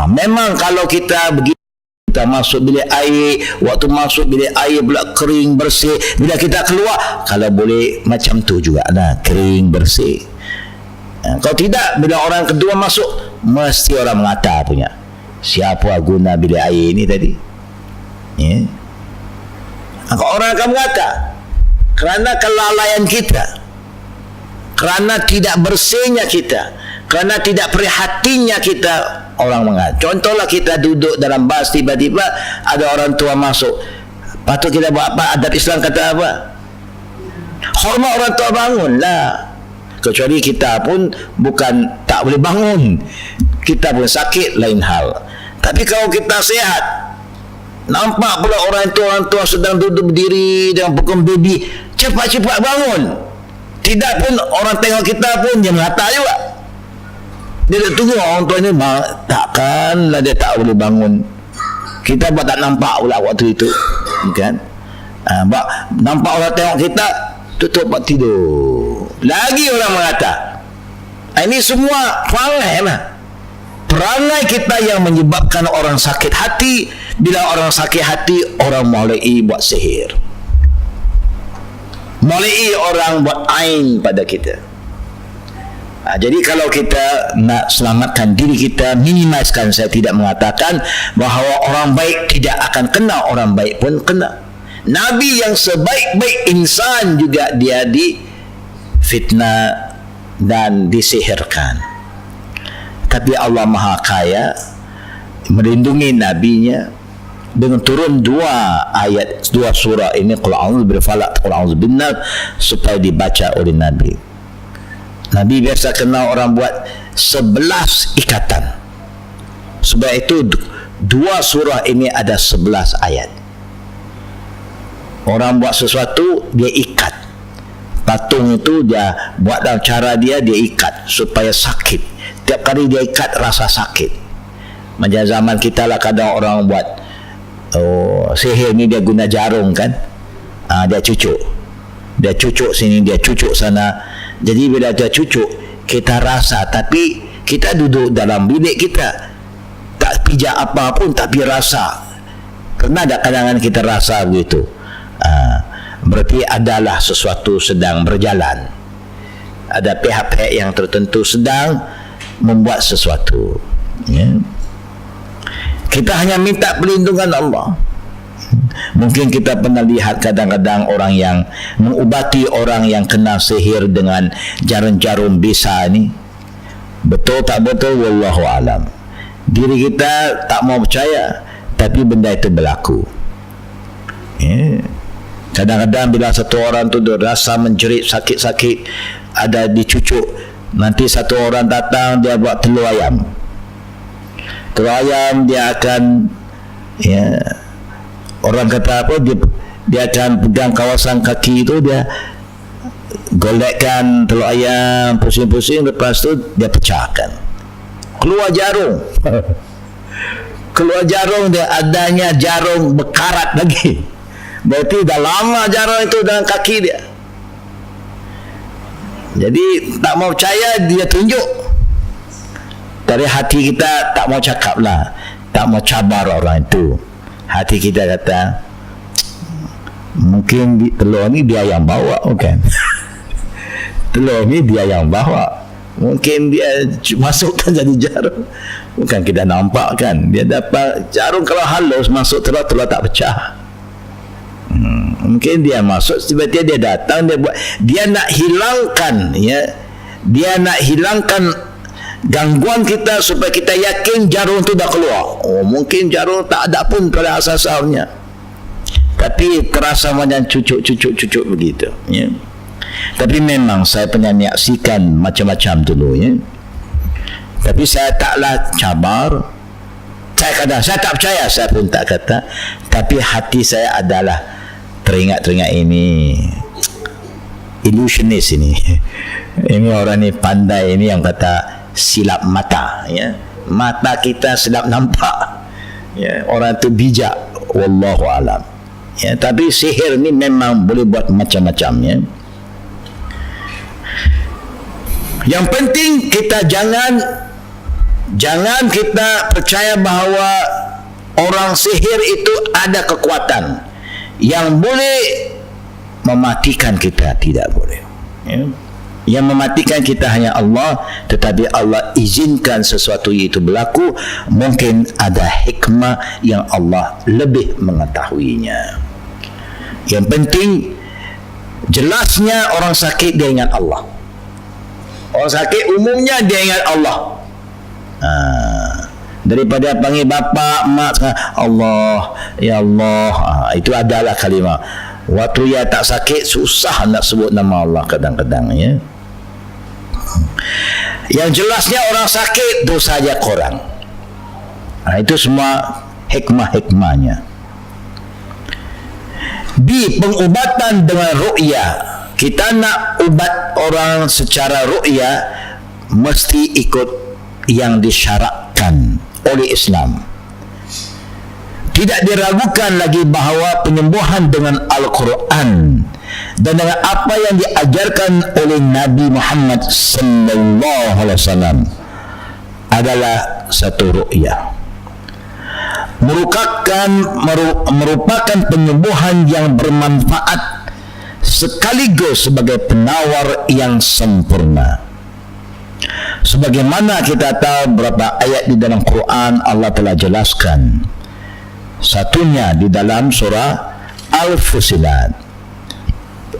Memang kalau kita begitu, kita masuk bilik air, waktu masuk bilik air pula kering bersih, bila kita keluar kalau boleh macam tu juga lah, kering bersih. Kalau tidak, bila orang kedua masuk mesti orang mengata punya, siapa guna bilik air ni tadi ya? Orang akan mengata kerana kelalaian kita, kerana tidak bersihnya kita, kerana tidak prihatinnya kita, orang mengata. Contohlah kita duduk dalam bas, tiba-tiba ada orang tua masuk, patut kita buat apa? Adab Islam kata apa? Hormat orang tua, bangunlah. Kecuali kita pun bukan tak boleh bangun, kita pun sakit, lain hal. Tapi kalau kita sihat, nampak pula orang tua sedang duduk berdiri dengan pokok baby, cepat-cepat bangun. Tidak pun orang tengok kita pun dia mengata juga. Dia tunggu orang tua ni, takkanlah dia tak boleh bangun. Kita buat tak nampak pula waktu itu, kan? Nampak orang tengok kita, tutup buat tidur. Lagi orang mengata. Ini semua perangai lah. Perangai kita yang menyebabkan orang sakit hati. Bila orang sakit hati, orang mulai buat sihir, mulai orang buat ain pada kita. Jadi kalau kita nak selamatkan diri kita, minimaliskan, saya tidak mengatakan bahawa orang baik tidak akan kena, orang baik pun kena. Nabi yang sebaik-baik insan juga dia difitnah dan disihirkan. Tapi Allah Maha Kaya melindungi nabinya dengan turun dua surah ini, Qul a'udzu bil falaq, Qul a'udzu bin nas, supaya dibaca oleh Nabi. Nabi biasa kenal orang buat 11 ikatan. Sebab itu dua surah ini ada 11 ayat. Orang buat sesuatu, dia ikat. Patung itu dia buat dalam cara dia ikat supaya sakit. Tiap kali dia ikat rasa sakit. Macam zaman kita lah, kadang orang buat sihir ni dia guna jarum kan, dia cucuk sini, dia cucuk sana. Jadi bila dia cucuk, kita rasa, tapi kita duduk dalam bilik kita tak pijak apa pun, tapi rasa. Pernah ada kadang-kadang kita rasa begitu, berarti adalah sesuatu sedang berjalan, ada pihak-pihak yang tertentu sedang membuat sesuatu ya. Kita hanya minta perlindungan Allah. Mungkin kita pernah lihat kadang-kadang orang yang mengubati orang yang kena sihir dengan jarum-jarum bisa ni. Betul tak betul? Wallahu alam. Diri kita tak mau percaya, tapi benda itu berlaku. Kadang-kadang bila satu orang tu rasa menjerit sakit-sakit, ada dicucuk, nanti satu orang datang, dia buat telur ayam. Telur ayam dia akan, orang kata apa, dia akan pegang kawasan kaki itu, dia golekkan telur ayam, pusing-pusing, lepas tu dia pecahkan, keluar jarum. Keluar jarum, dia adanya jarum berkarat lagi, berarti dah lama jarum itu dalam kaki dia. Jadi tak mau percaya, dia tunjuk. Dari hati kita tak mau cakap lah, tak mau cabar orang itu. Hati kita kata, mungkin telur ni dia yang bawa, bukan? Telur ni dia yang bawa, mungkin dia masukkan jadi jarum, bukan kita nampak kan? Dia dapat jarum, kalau halus masuk telur tak pecah. Mungkin dia masuk, tiba-tiba dia datang, dia nak hilangkan, dia nak hilangkan gangguan kita supaya kita yakin jarum tu dah keluar. Mungkin jarum tak ada pun pada asal-asalnya, tapi terasa macam cucuk begitu, Tapi memang saya pernah menyaksikan macam-macam dulu, Tapi saya taklah cabar. Saya kata saya tak percaya, saya pun tak kata, tapi hati saya adalah teringat ini illusionis ini. Ini orang ni pandai, ini yang kata silap mata, mata kita silap nampak, orang tu bijak, wallahu alam. Tapi sihir ni memang boleh buat macam-macam, Yang penting kita jangan kita percaya bahawa orang sihir itu ada kekuatan yang boleh mematikan kita. Tidak boleh, Yang mematikan kita hanya Allah, tetapi Allah izinkan sesuatu itu berlaku. Mungkin ada hikmah yang Allah lebih mengetahuinya. Yang penting jelasnya orang sakit dia ingat Allah. Orang sakit umumnya dia ingat Allah. Daripada panggil bapa, mak, Allah, ya Allah, itu adalah kalimah. Waktu ia tak sakit, susah nak sebut nama Allah kadang-kadang, Yang jelasnya orang sakit tu saja korang. Itu semua hikmah-hikmahnya. Di pengubatan dengan ru'yah, kita nak ubat orang secara ru'yah, mesti ikut yang disyaratkan oleh Islam. Tidak diragukan lagi bahawa penyembuhan dengan Al-Quran dan dengan apa yang diajarkan oleh Nabi Muhammad sallallahu alaihi wasallam adalah satu ru'yah. Merupakan penyembuhan yang bermanfaat sekaligus sebagai penawar yang sempurna. Sebagaimana kita tahu beberapa ayat di dalam Quran Allah telah jelaskan. Satunya di dalam surah Al-Fusilat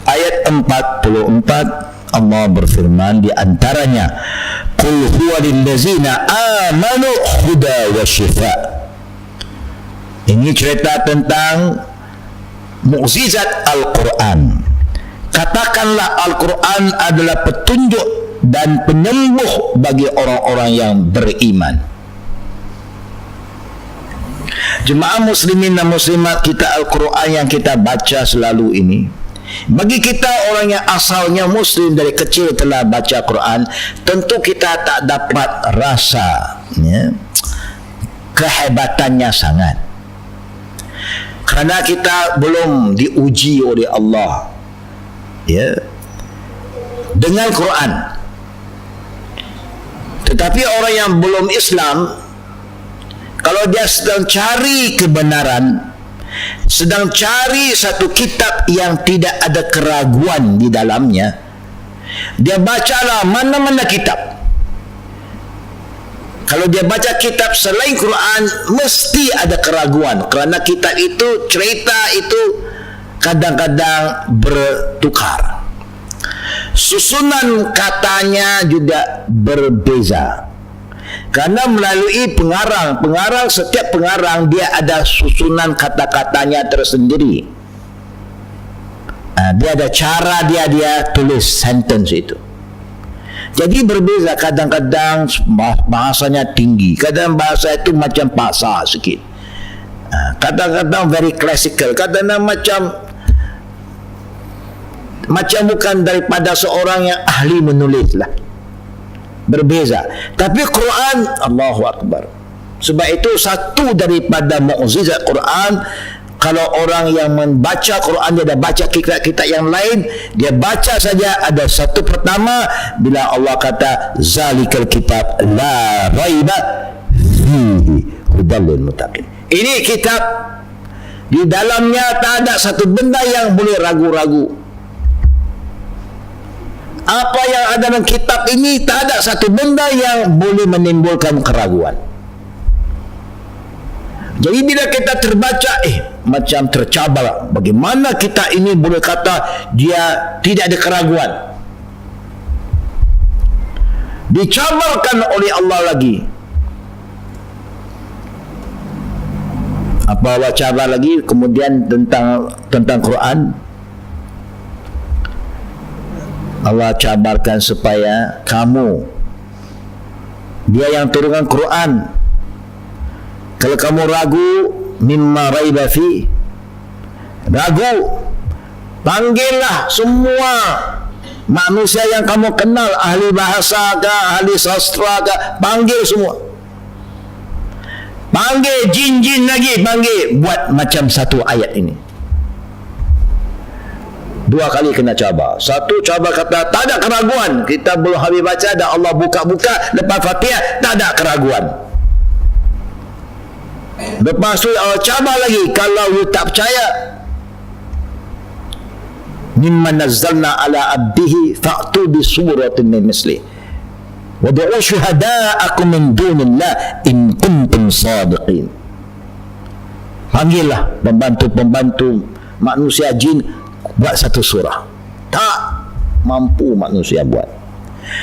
ayat 44, Allah berfirman di antaranya, qul huwa lillazina amanu huda wa shifa. Ini cerita tentang mukjizat Al-Quran. Katakanlah Al-Quran adalah petunjuk dan penyembuh bagi orang-orang yang beriman. Jemaah muslimin dan muslimat kita, Al-Quran yang kita baca selalu ini, bagi kita orang yang asalnya muslim dari kecil telah baca Quran, tentu kita tak dapat rasa kehebatannya sangat, kerana kita belum diuji oleh Allah dengan Quran. Tetapi orang yang belum Islam, kalau dia sedang cari kebenaran, sedang cari satu kitab yang tidak ada keraguan di dalamnya, dia bacalah mana-mana kitab. Kalau dia baca kitab selain Quran, mesti ada keraguan, kerana kitab itu, cerita itu kadang-kadang bertukar. Susunan katanya juga berbeza. Karena melalui pengarang, setiap pengarang dia ada susunan kata-katanya tersendiri. Dia ada cara dia tulis sentence itu. Jadi berbeza, kadang-kadang bahasanya tinggi, kadang bahasa itu macam pasar sikit, kadang-kadang very classical, kadang-kadang macam bukan daripada seorang yang ahli menulis lah. Berbeza. Tapi Quran, Allahu Akbar. Sebab itu satu daripada mukjizat Quran, kalau orang yang membaca Quran, dia dah baca kitab-kitab yang lain, dia baca saja ada satu pertama, bila Allah kata zalikal kitab la raiba fihi hudal lil muttaqin. Ini kitab, di dalamnya tak ada satu benda yang boleh ragu-ragu. Apa yang ada dalam kitab ini, tak ada satu benda yang boleh menimbulkan keraguan. Jadi bila kita terbaca, macam tercabar, bagaimana kita ini boleh kata dia tidak ada keraguan. Dicabarkan oleh Allah lagi. Apa Allah cabar lagi kemudian tentang Quran? Allah cabarkan supaya kamu, dia yang turunkan Quran, kalau kamu ragu, mimma raiba fi, ragu, panggillah semua manusia yang kamu kenal, ahli bahasa ke, ahli sastra ke, panggil semua. Panggil jin-jin lagi, panggil, buat macam satu ayat ini. Dua kali kena cabar. Satu cabar kata tak ada keraguan, kita belum habis baca dah Allah buka-buka lepas Fatihah, tak ada keraguan. Lepas tu Allah cabar lagi, kalau you tak percaya, mimma nazzalna ala abdihi fa'tu bi suratin min misli wad'u syuhada'akum min dunillah in kuntum sadiqin. Panggillah pembantu-pembantu manusia jin, buat satu surah. Tak mampu manusia buat.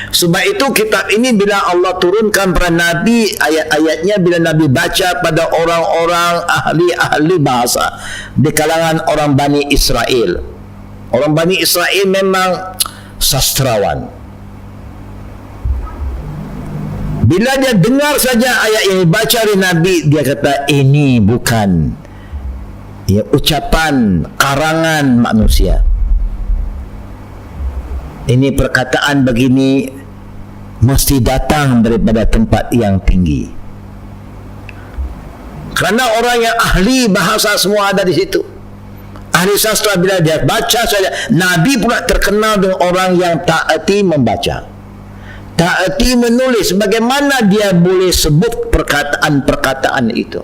Sebab itu kitab ini bila Allah turunkan pada Nabi, ayat-ayatnya bila Nabi baca pada orang-orang ahli bahasa di kalangan orang Bani Israel. Orang Bani Israel memang sastrawan. Bila dia dengar saja ayat yang dibaca oleh Nabi, dia kata ini bukan ucapan karangan manusia. Ini perkataan begini mesti datang daripada tempat yang tinggi. Kerana orang yang ahli bahasa semua ada di situ. Ahli sastra bila dia baca saja, Nabi pula terkenal dengan orang yang taati membaca, taati menulis. Bagaimana dia boleh sebut perkataan-perkataan itu?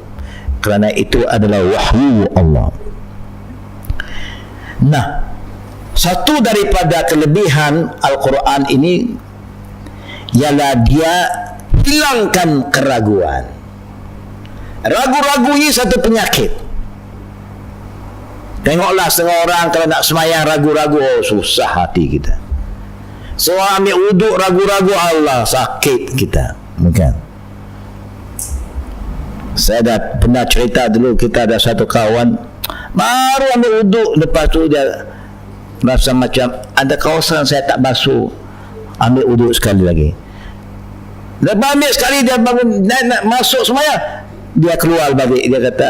Kerana itu adalah wahyu Allah. Nah, satu daripada kelebihan Al-Quran ini ialah dia hilangkan keraguan. Ragu-ragu ini satu penyakit. Tengoklah setengah orang kalau nak semayang ragu-ragu, susah hati kita. Seorang ambil wuduk ragu-ragu, Allah sakit kita. Bukan. Saya dah pernah cerita dulu, kita ada satu kawan baru ambil wuduk, lepas tu dia rasa macam ada kawasan saya tak basuh, ambil wuduk sekali lagi. Lepas ambil sekali, dia bangun nak masuk semayang, dia keluar balik, dia kata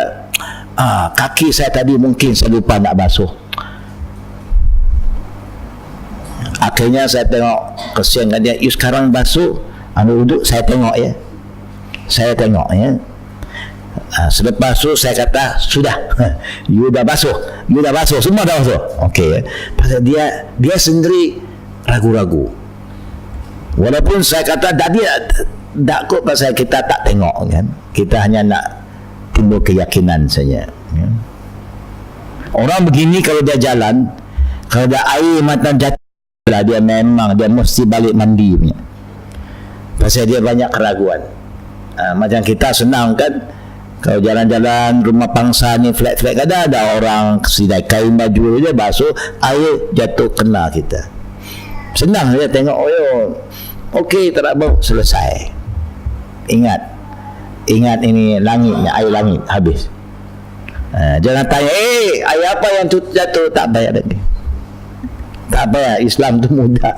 kaki saya tadi mungkin saya lupa nak basuh. Akhirnya saya tengok, kesian dia, you sekarang basuh, ambil wuduk, saya tengok ya. Selepas tu saya kata sudah, you dah basuh, semua dah basuh. Okey. Pasal dia sendiri ragu-ragu. Walaupun saya kata tak kot, pasal kita tak tengok kan. Kita hanya nak timbul keyakinan saja. Ya. Orang begini kalau dia jalan, kalau ada air mata jatuh, dia memang dia mesti balik mandi punya. Pasal dia banyak keraguan. Macam kita senang kan, kalau jalan-jalan rumah pangsa ni flat-flat, kadang ada orang sidai kain baju je basuh, air jatuh kena kita. Senang je tengok, okey, tak apa, selesai. Ingat ini langitnya, air langit habis. Jangan tanya, air apa yang jatuh, tak payah lagi. Tak payah, Islam tu mudah.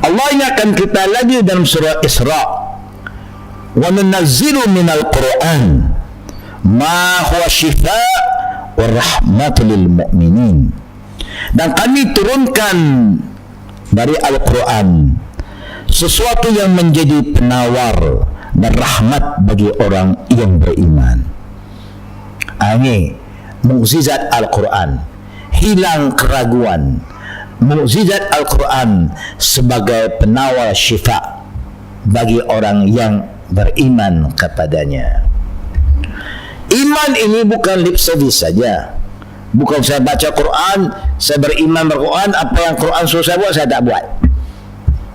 Allah ingatkan kita lagi dalam surah Isra, wa nunazzilu minal Qur'an ma huwa shifaa wa rahmatul lil mu'minin. Dan kami turunkan dari Al-Quran sesuatu yang menjadi penawar dan rahmat bagi orang yang beriman. Ini mukjizat Al-Quran, hilang keraguan. Mukjizat Al-Quran sebagai penawar syifa bagi orang yang beriman kepadanya. Iman ini bukan lip service saja. Bukan saya baca Quran, saya beriman berquran, apa yang Quran suruh saya buat, saya tak buat.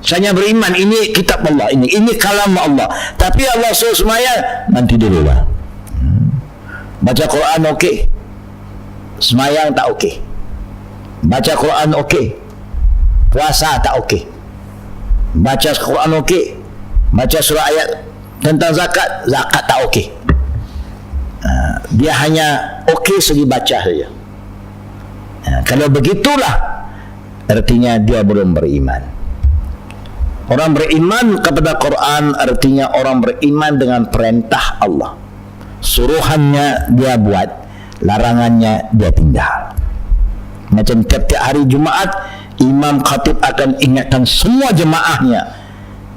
Saya beriman, ini kitab Allah, ini kalam Allah. Tapi Allah suruh semayang, nanti dulu lah. Baca Quran okey, semayang tak okey. Baca Quran okey, puasa tak okey. Baca Quran okey, baca surah ayat tentang zakat tak okey. Dia hanya okey segi baca saja. Kalau begitulah, artinya dia belum beriman. Orang beriman kepada Quran artinya orang beriman dengan perintah Allah. Suruhannya dia buat, larangannya dia tinggal. Macam tiap-tiap hari Jumaat, imam khatib akan ingatkan semua jemaahnya,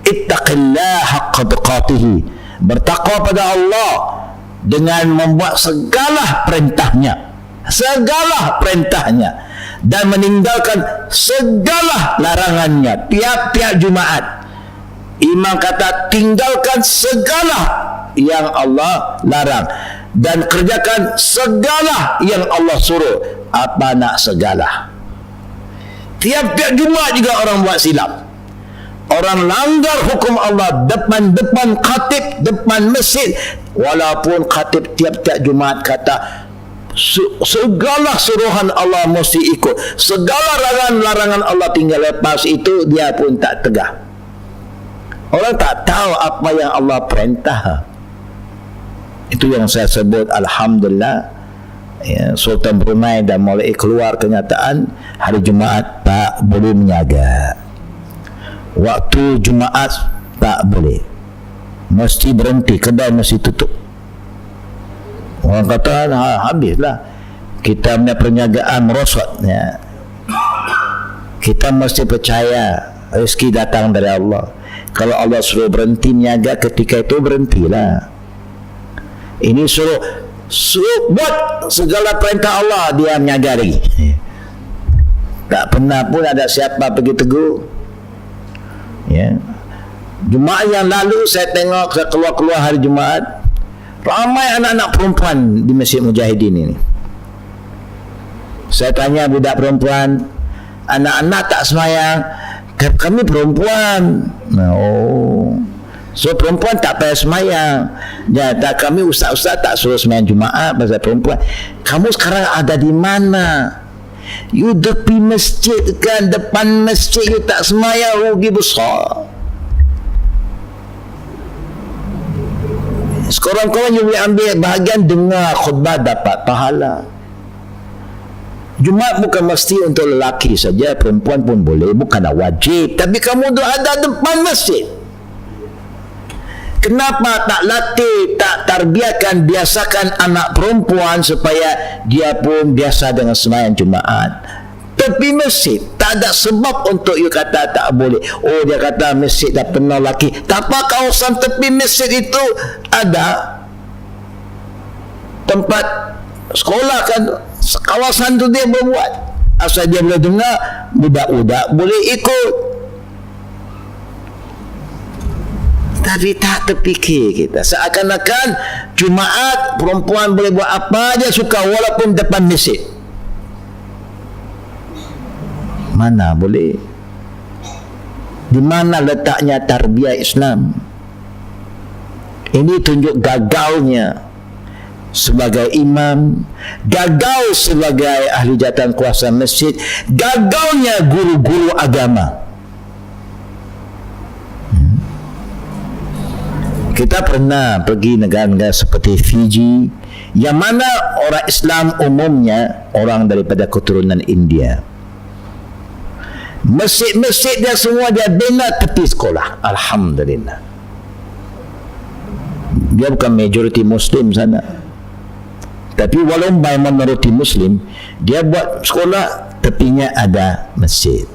ittaqillah haqqa tuqatih, bertakwa pada Allah dengan membuat segala perintahnya, dan meninggalkan segala larangannya. Tiap-tiap Jumaat imam kata, tinggalkan segala yang Allah larang dan kerjakan segala yang Allah suruh. Apa nak segala? Tiap-tiap Jumaat juga orang buat silap. Orang langgar hukum Allah depan khatib, depan masjid, walaupun khatib tiap-tiap Jumaat kata segala suruhan Allah mesti ikut, segala larangan Allah tinggal, lepas itu dia pun tak tegak. Orang tak tahu apa yang Allah perintah. Itu yang saya sebut, alhamdulillah, Sultan Brunei dah mulai keluar kenyataan hari Jumaat tak boleh menjaga. Waktu Jumaat tak boleh, mesti berhenti, kedai mesti tutup. Orang kata habislah, kita punya perniagaan merosot ya. Kita mesti percaya rezeki datang dari Allah. Kalau Allah suruh berhenti niaga, ketika itu berhentilah. Ini suruh buat segala perintah Allah, dia niaga lagi. Tak pernah pun ada siapa pergi tegur. Ya. Jumaat yang lalu saya tengok, saya keluar hari Jumaat, ramai anak-anak perempuan di Masjid Mujahidin ini. Saya tanya budak perempuan, anak-anak tak semayang? Kami perempuan. So perempuan tak payah semayang. Tak, kami ustaz-ustaz tak suruh semayang Jumaat pasal perempuan. Kamu sekarang ada di mana? You tepi masjid kan, depan masjid you tak semayang, rugi besar. Sekurang-kurangnya boleh ambil bahagian dengar khutbah, dapat pahala. Jumaat bukan mesti untuk lelaki saja, perempuan pun boleh, bukanlah wajib. Tapi kamu tu ada depan masjid. Kenapa tak latih, tak tarbiakan, biasakan anak perempuan supaya dia pun biasa dengan sembahyang Jumaat? Tepi masjid, tak ada sebab untuk you kata tak boleh. Oh, dia kata masjid dah penuh lelaki. Tak apa, kawasan tepi masjid itu ada tempat sekolah kan, kawasan tu dia berbuat. Asal dia boleh dengar, budak-budak boleh ikut. Tapi tak terfikir kita, seakan-akan Jumaat perempuan boleh buat apa aja suka walaupun depan masjid. Mana boleh? Di mana letaknya tarbiyah Islam? Ini tunjuk gagalnya sebagai imam, gagal sebagai ahli jawatan kuasa masjid, gagalnya guru-guru agama. Kita pernah pergi negara-negara seperti Fiji, yang mana orang Islam umumnya orang daripada keturunan India. Masjid-masjid dia semua dia bina tepi sekolah. Alhamdulillah. Dia bukan majoriti Muslim sana, tapi walaupun minoriti Muslim, dia buat sekolah tepinya ada masjid.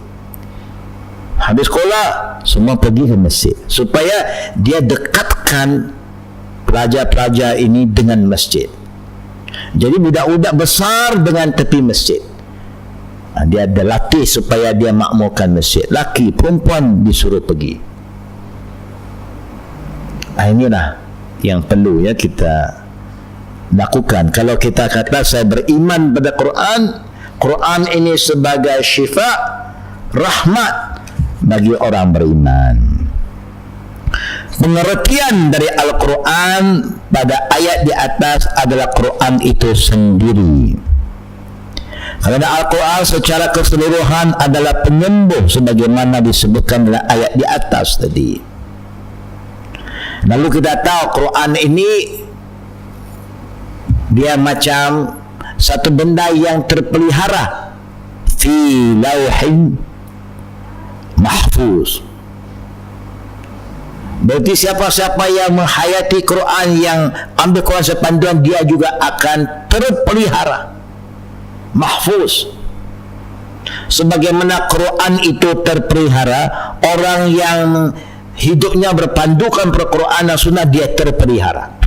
Habis sekolah semua pergi ke masjid supaya dia dekatkan pelajar-pelajar ini dengan masjid. Jadi budak-budak besar dengan tepi masjid. Dia ada latih supaya dia makmurkan masjid. Laki, perempuan disuruh pergi. Inilah yang perlu ya kita lakukan. Kalau kita kata saya beriman pada Quran, Quran ini sebagai syifa, rahmat bagi orang beriman. Pengertian dari Al-Quran pada ayat di atas adalah Quran itu sendiri. Kerana Al-Quran secara keseluruhan adalah penyembuh sebagaimana disebutkan dalam ayat di atas tadi. Lalu kita tahu Quran ini dia macam satu benda yang terpelihara fi lauhin mahfuz. Berarti siapa-siapa yang menghayati Quran, yang ambil Quran sepanduan, dia juga akan terpelihara, mahfuz. Sebagaimana Quran itu terpelihara, orang yang hidupnya berpandukan per Quran dan Sunnah, dia terpelihara.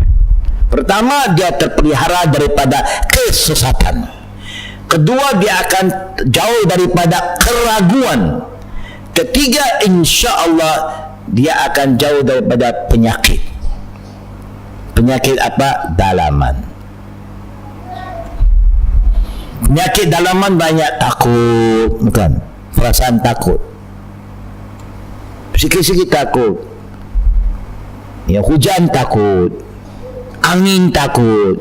Pertama, dia terpelihara daripada kesesatan. Kedua, dia akan jauh daripada keraguan. Ketiga, insya Allah dia akan jauh daripada penyakit. Penyakit apa? Dalaman. Penyakit dalaman banyak, takut, bukan? Perasaan takut, sikit-sikit takut, ya, hujan takut, angin takut,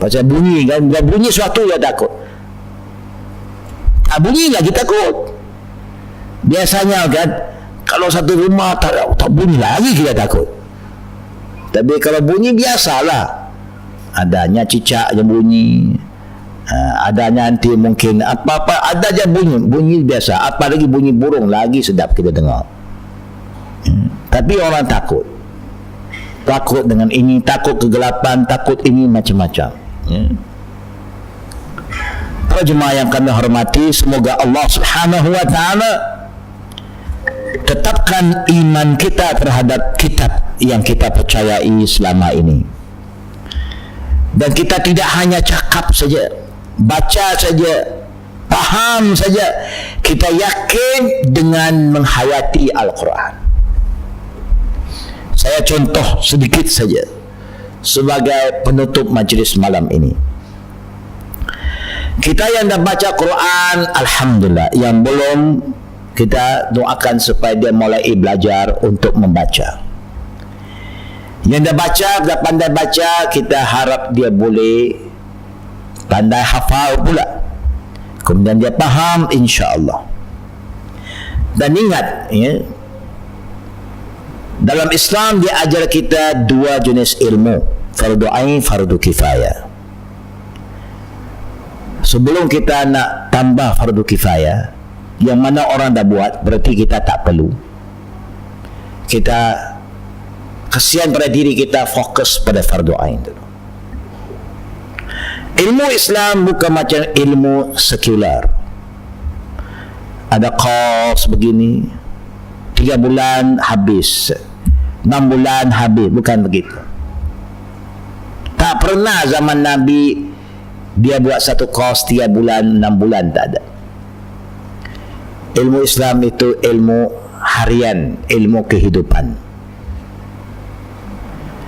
pasal bunyi kan, dia bunyi suatu dia takut. Bunyi lagi takut. Biasanya kan kalau satu rumah tak bunyi lagi kita takut. Tapi kalau bunyi biasalah, adanya cicak yang bunyi, adanya nanti mungkin apa-apa, ada je bunyi biasa. Apalagi bunyi burung, lagi sedap kita dengar. Tapi orang takut dengan ini, takut kegelapan, takut ini, macam-macam. Para jemaah yang kami hormati, semoga Allah Subhanahu wa taala tetapkan iman kita terhadap kitab yang kita percayai selama ini. Dan kita tidak hanya cakap saja, baca saja, faham saja, kita yakin dengan menghayati Al-Quran. Saya contoh sedikit saja sebagai penutup majlis malam ini. Kita yang dah baca Quran, alhamdulillah. Yang belum, kita doakan supaya dia mulai belajar untuk membaca. Yang dah baca, dah pandai baca, kita harap dia boleh pandai hafal pula. Kemudian dia faham, insya-Allah. Dan ingat, ya, dalam Islam dia ajar kita dua jenis ilmu, fardu ain, fardu kifayah. Sebelum kita nak tambah fardu kifayah, yang mana orang dah buat, berarti kita tak perlu. Kita kesian pada diri kita, fokus pada fardu ain dulu. Ilmu Islam bukan macam ilmu sekular. Ada kos begini, 3 bulan habis, 6 bulan habis, bukan begitu. Tak pernah zaman Nabi dia buat satu kos 3 bulan, 6 bulan, tak ada. Ilmu Islam itu ilmu harian, ilmu kehidupan.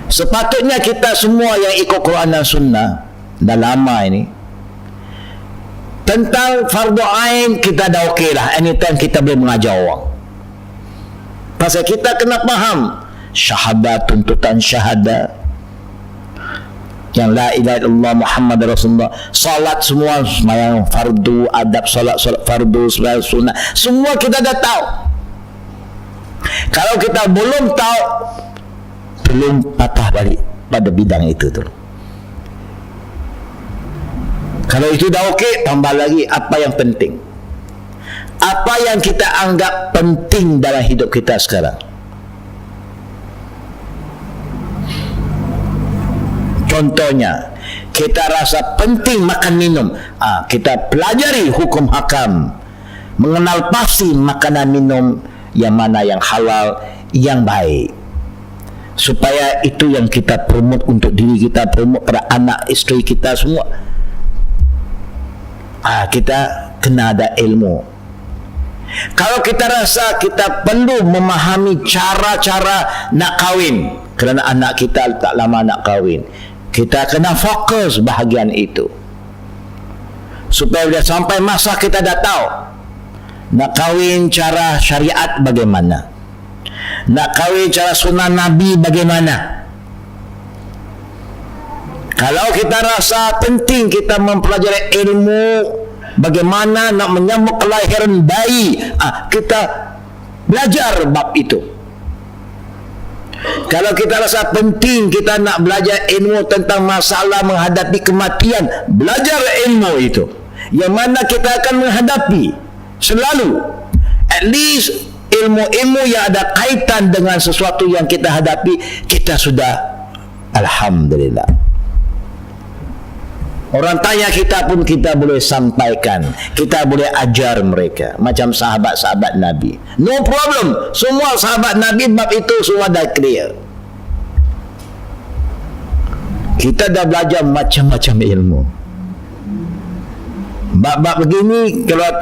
Sepatutnya kita semua yang ikut Quran dan Sunnah dah lama ini, tentang fardu ain kita dah okey lah, anytime kita boleh mengajar orang. Pasal kita kena faham syahadat, tuntutan syahadat yang la ilaha illallah Muhammad Rasulullah, salat semua, sembahyang fardu, adab salat, salat fardu, sembahyang sunnah, semua kita dah tahu. Kalau kita belum tahu, belum patah balik pada bidang itu tu. Kalau itu dah okey, tambah lagi apa yang penting, apa yang kita anggap penting dalam hidup kita sekarang. Contohnya, kita rasa penting makan minum, kita pelajari hukum hakam, mengenal pasti makanan minum yang mana yang halal, yang baik, supaya itu yang kita promote untuk diri kita, promote pada anak isteri kita semua. Kita kena ada ilmu. Kalau kita rasa kita perlu memahami cara-cara nak kahwin, kerana anak kita tak lama nak kahwin, kita kena fokus bahagian itu, supaya bila sampai masa kita dah tahu nak kahwin cara syariat bagaimana, nak kahwin cara sunnah Nabi bagaimana. Kalau kita rasa penting kita mempelajari ilmu bagaimana nak menyambut kelahiran bayi, kita belajar bab itu. Kalau kita rasa penting kita nak belajar ilmu tentang masalah menghadapi kematian, belajar ilmu itu yang mana kita akan menghadapi selalu. At least ilmu-ilmu yang ada kaitan dengan sesuatu yang kita hadapi, kita sudah alhamdulillah. Orang tanya kita pun kita boleh sampaikan, kita boleh ajar mereka macam sahabat-sahabat Nabi. No problem. Semua sahabat Nabi bab itu semua dah clear. Kita dah belajar macam-macam ilmu. Bab-bab begini kalau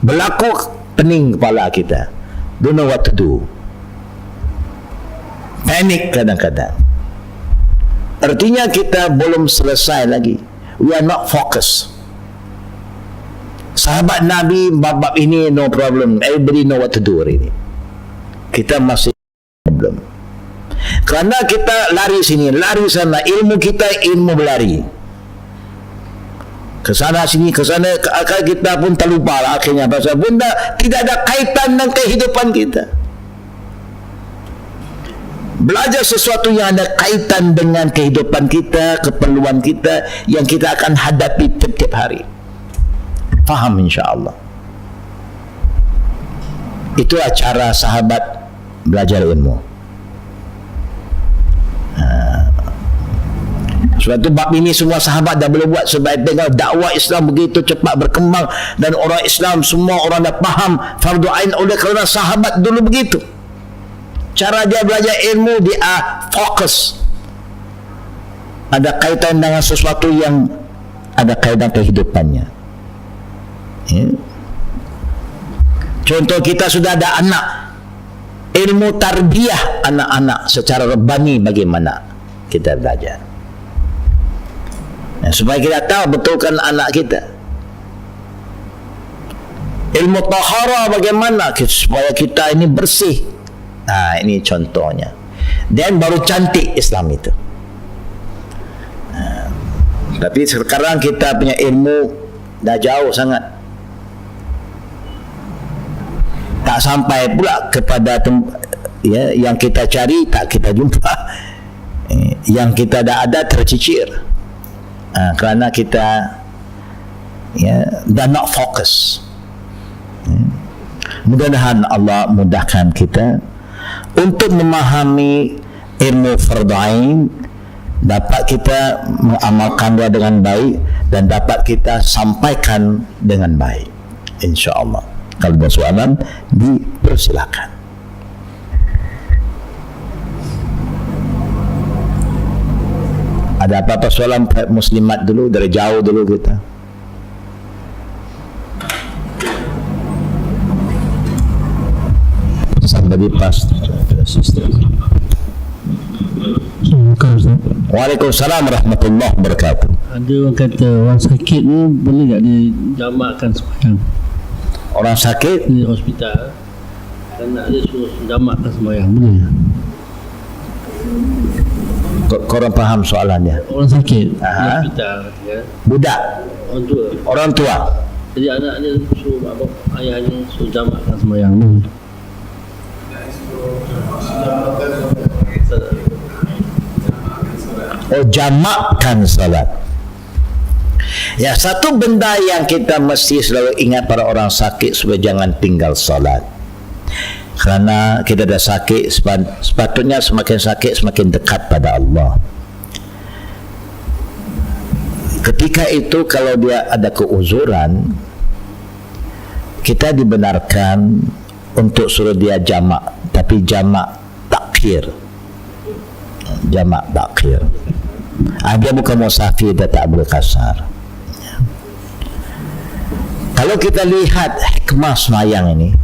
berlaku, pening kepala kita. Don't know what to do. Panik kadang-kadang. Artinya kita belum selesai lagi. We are not focused. Sahabat Nabi bab-bab ini no problem, everybody know what to do already. Kita masih problem kerana kita lari sini, lari sana, ilmu kita ilmu berlari ke sana sini, ke sana, akal kita pun terlupa lah akhirnya, pasal benda tidak ada kaitan dengan kehidupan kita. Belajar sesuatu yang ada kaitan dengan kehidupan kita, keperluan kita yang kita akan hadapi tiap-tiap hari. Faham insya-Allah. Itulah cara sahabat belajar ilmu. Sebab itu bab ini semua sahabat dah boleh buat, sebab tengok dakwah Islam begitu cepat berkembang dan orang Islam semua orang dah faham fardu ain oleh kerana sahabat dulu begitu. Cara dia belajar ilmu, dia fokus, ada kaitan dengan sesuatu yang ada kaitan kehidupannya. Contoh, kita sudah ada anak, ilmu tarbiyah anak-anak secara rabbani bagaimana kita belajar, supaya kita tahu betulkan anak kita. Ilmu tahara bagaimana supaya kita ini bersih. Ini contohnya. Dan baru cantik Islam itu. Tapi sekarang kita punya ilmu dah jauh sangat, tak sampai pula kepada yang kita cari, tak kita jumpa. Yang kita dah ada tercicir, kerana kita dah not fokus. Mudah-mudahan Allah mudahkan kita untuk memahami ilmu fardu ain, dapat kita mengamalkan dia dengan baik dan dapat kita sampaikan dengan baik, insya-Allah. Kalau ada soalan, dipersilakan. Ada apa-apa soalan muslimat dulu, dari jauh dulu kita. Somebody passed. Waalaikumsalam warahmatullahi wabarakatuh. Ada orang kata orang sakit ni boleh tak dia jamakkan sembahyang? Orang sakit di hospital Anak dia suruh jamakkan sembahyang boleh? Korang faham soalannya? Orang sakit, Aha. dia pita, ya. Budak, Orang tua. orang tua. Jadi anak dia suruh bapak ayahnya suruh jamakkan sembahyang boleh? Oh, jamakkan salat. Ya, satu benda yang kita mesti selalu ingat para orang sakit supaya jangan tinggal salat. Kerana kita dah sakit, sepatutnya semakin sakit semakin dekat pada Allah. Ketika itu kalau dia ada keuzuran, kita dibenarkan untuk suruh dia jamak, tapi jamak takhir. Jamak takhir. Dia bukan musafir, dia tak boleh kasar. Kalau kita lihat hikmah semayang ini,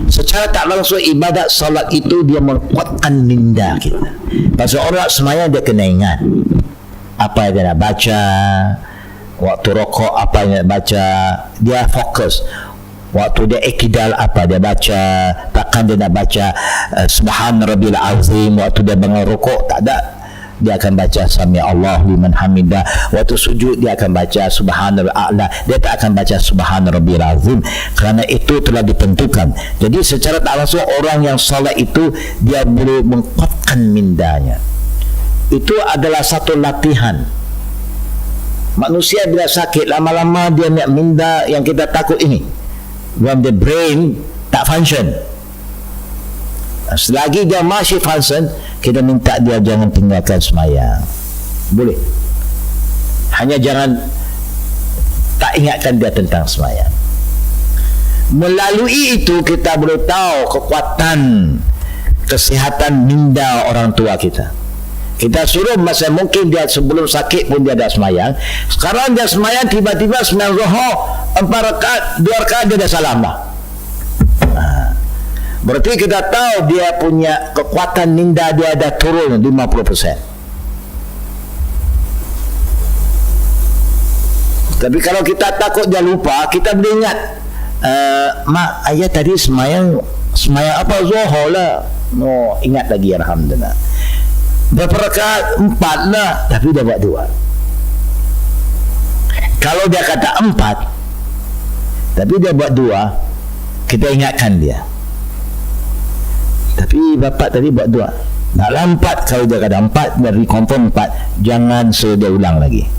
secara tak langsung ibadat salat itu dia menguatkan minda kita. Pasal orang semayang dia kena ingat apa yang dia nak baca, waktu rokok apa yang dia nak baca, dia fokus. Waktu dia ikidal apa dia baca, takkan dia nak baca subhan rabbil azim. Waktu dia bangun rokok tak ada, dia akan baca sami Allah liman hamidah. Waktu sujud dia akan baca subhanal a'la, dia tak akan baca subhan rabbil azim, kerana itu telah ditentukan. Jadi secara tak langsung orang yang solat itu dia boleh menguatkan mindanya. Itu adalah satu latihan. Manusia bila sakit lama-lama dia nak minda yang kita takut ini, when the brain tak function. Selagi dia masih function, kita minta dia jangan tinggalkan semayang. Boleh. Hanya jangan tak ingatkan dia tentang semayang. Melalui itu kita boleh tahu kekuatan kesihatan minda orang tua kita. Kita suruh masa mungkin dia sebelum sakit pun dia dah semayang. Sekarang dia semayang, tiba-tiba semayang zuhur 4 rakaat, 2 rakaat dia dah salam dah. Berarti kita tahu dia punya kekuatan minda dia dah turun 50%. Tapi kalau kita takut dia lupa, kita boleh ingat, mak, ayah tadi semayang apa? Zuhur lah. No, ingat lagi, alhamdulillah. Berapa rakaat? 4 lah. Tapi dia buat 2. Kalau dia kata 4 tapi dia buat 2, kita ingatkan dia. Tapi bapak tadi buat 2. Naklah 4. Kalau dia kata 4, dia reconfirm 4, jangan suruh dia ulang lagi.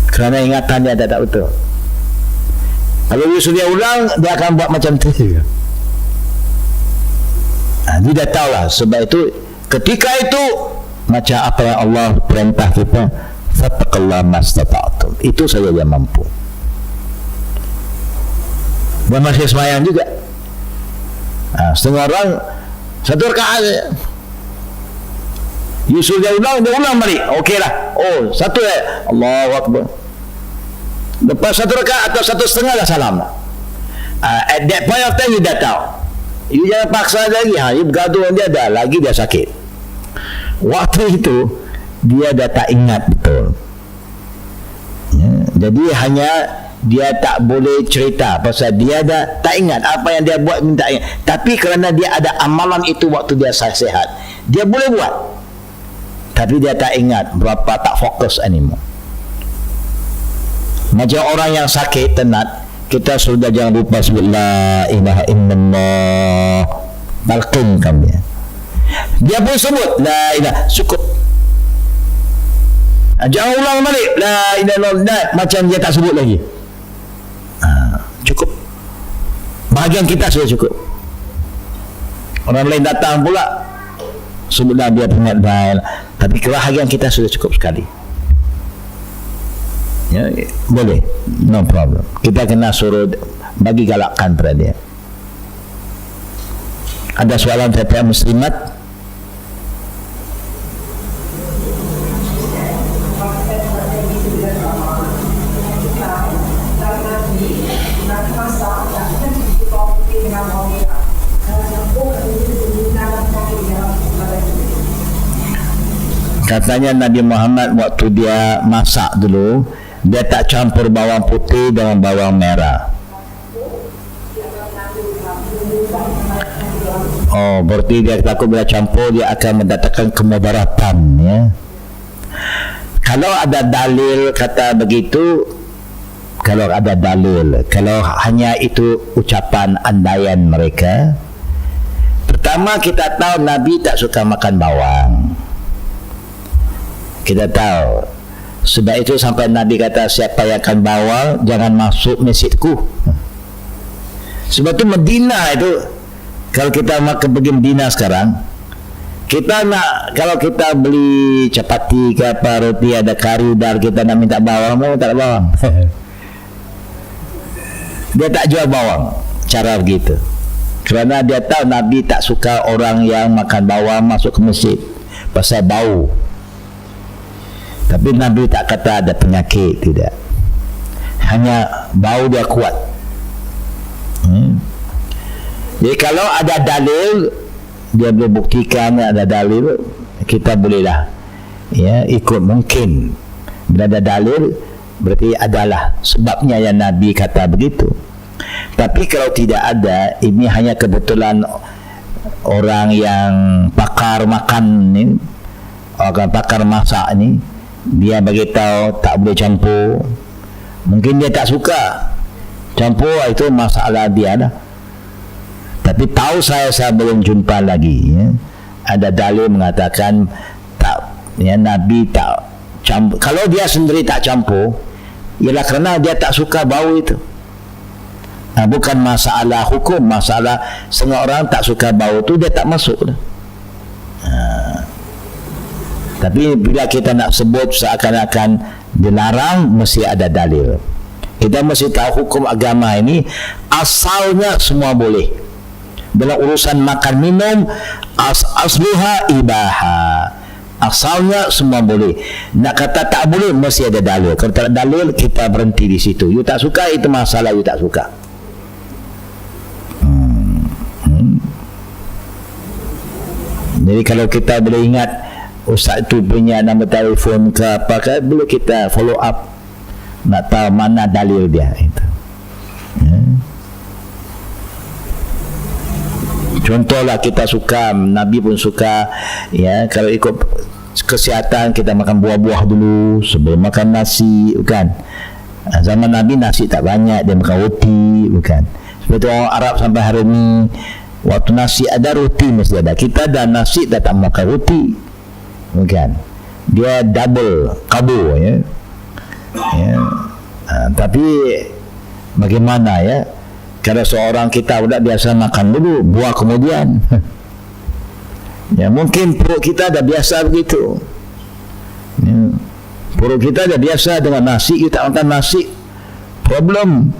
Kerana ingatan dia tak betul. Kalau dia suruh dia ulang, dia akan buat macam tu. Dia dah tahulah. Sebab itu ketika itu macam apa yang Allah perintah kita, fattaqullah mastata'tum. Itu saja dia mampu. Dan masih semayang juga. Setengah orang 1 rakaat saja. Yusuf dia ulang balik. Okeylah. Oh, 1 Allahu Akbar. Lepas 1 rakaat atau 1.5 dah salam lah. At that point of time you dah tahu. You jangan paksa lagi. You bergaduh dengan dia dah. Lagi dia sakit. Waktu itu dia dah tak ingat betul. Ya, jadi hanya dia tak boleh cerita pasal dia dah tak ingat apa yang dia buat, minta ingat. Tapi kerana dia ada amalan itu waktu dia sihat, dia boleh buat. Tapi dia tak ingat, berapa tak fokus anymore. Macam orang yang sakit tenat, kita sudah jangan lupa sebut la ilaha illallah, talqinkan dia. Dia pun sebut la ilaha, cukup. Jangan ulang balik la ilaha illallah macam dia tak sebut lagi. Cukup. Bahagian kita sudah cukup. Orang lain datang pula sebutlah dia punya baik, tapi kebahagiaan kita sudah cukup sekali. Ya, boleh, no problem. Kita kena suruh bagi galakkan pada dia. Ada soalan tentang muslimat? Katanya Nabi Muhammad waktu dia masak dulu, dia tak campur bawang putih dengan bawang merah. Oh, berarti dia takut bila campur dia akan mendatangkan kemudaratan, ya. Kalau ada dalil kata begitu, kalau ada dalil, kalau hanya itu ucapan andaian mereka, pertama kita tahu Nabi tak suka makan bawang. Kita tahu. Sebab itu sampai Nabi kata siapa yang akan bawang jangan masuk masjidku. Sebab itu Madinah itu, kalau kita pergi Madinah sekarang, kita nak, kalau kita beli capati ke apa, roti ada kari udar, kita nak minta bawang, memang tak ada bawang. Dia tak jual bawang cara begitu, kerana dia tahu Nabi tak suka orang yang makan bawang masuk ke masjid pasal bau. Tapi Nabi tak kata ada penyakit, tidak, hanya bau dia kuat. Jadi kalau ada dalil, dia boleh buktikan ada dalil, kita bolehlah, ya, ikut. Mungkin bila ada dalil berarti adalah sebabnya yang Nabi kata begitu. Tapi kalau tidak ada, ini hanya kebetulan orang yang pakar makan ni, orang pakar masak ni, dia beritahu tak boleh campur. Mungkin dia tak suka campur, itu masalah dia dah. Tapi tahu saya belum jumpa lagi, ya, ada dalil mengatakan tak, ya, Nabi tak campur. Kalau dia sendiri tak campur, ialah kerana dia tak suka bau itu. Bukan masalah hukum, masalah setengah orang tak suka bau tu, dia tak masuk dah. Tapi bila kita nak sebut seakan-akan dilarang, mesti ada dalil. Kita mesti tahu hukum agama ini asalnya semua boleh. Dalam urusan makan minum, asluha ibaha, asalnya semua boleh. Nak kata tak boleh, mesti ada dalil. Kalau tak ada dalil, kita berhenti di situ. You tak suka, itu masalah you tak suka. Jadi kalau kita boleh ingat ustaz tu punya nombor telefon ke apa ke, boleh kita follow up, nak tahu mana dalil dia itu. Contohlah kita suka, Nabi pun suka, ya, kalau ikut kesihatan kita makan buah-buah dulu sebelum makan nasi, bukan? Zaman Nabi nasi tak banyak, dia makan roti, bukan? Seperti orang Arab sampai hari ini, waktu nasi ada, roti mesti ada. Kita dah nasi dah tak makan roti, bukan? Dia double kabur, ya. Tapi bagaimana, ya? Kalau seorang kita sudah biasa makan dulu, buah kemudian. Ya, mungkin perut kita dah biasa begitu. Ya, perut kita dah biasa dengan nasi, kita makan nasi, problem.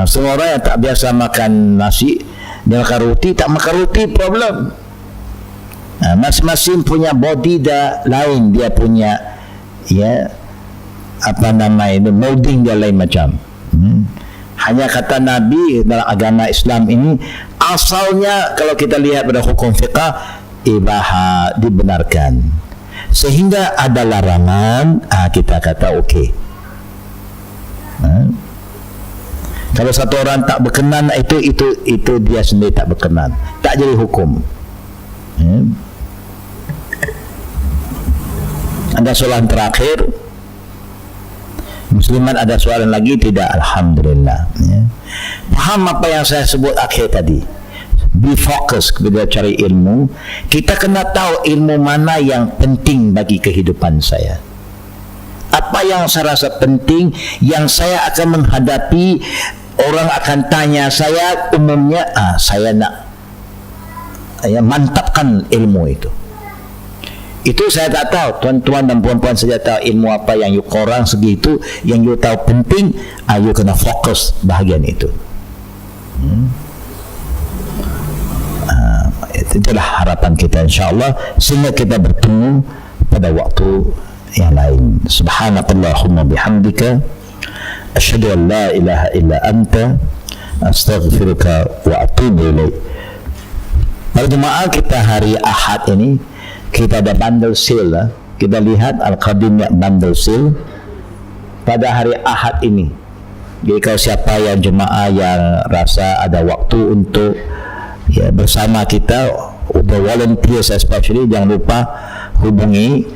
Semua orang yang tak biasa makan nasi, dia makan roti, tak makan roti, problem. Masing-masing punya body dah lain, dia punya, ya, apa nama itu, molding dia lain macam. Hanya kata Nabi dalam agama Islam ini asalnya, kalau kita lihat pada hukum fiqah, ibaha, dibenarkan. Sehingga ada larangan, kita kata okey. Kalau satu orang tak berkenan, itu dia sendiri tak berkenan, tak jadi hukum. Ada soalan terakhir. Musliman ada soalan lagi? Tidak, alhamdulillah, ya. Faham apa yang saya sebut akhir tadi? Be fokus kepada cari ilmu. Kita kena tahu ilmu mana yang penting bagi kehidupan saya. Apa yang saya rasa penting, yang saya akan menghadapi, orang akan tanya saya, umumnya saya nak, ya, mantapkan ilmu itu. Itu saya tak tahu. Tuan-tuan dan puan-puan saja tahu ilmu apa yang you korang segi itu, yang you tahu penting, you kena fokus bahagian itu. Itulah harapan kita, insyaAllah, sehingga kita bertemu pada waktu yang lain. Subhanakallahumma bihamdika, asyhadu an la ilaha illa anta, astaghfiruka wa atubu ilaik. Para jemaah, kita hari Ahad ini kita ada bundle sale, lah. Kita lihat Al-Qadim bundle sale pada hari Ahad ini. Jadi kalau siapa yang jemaah yang rasa ada waktu untuk ya bersama kita, the volunteers especially, jangan lupa hubungi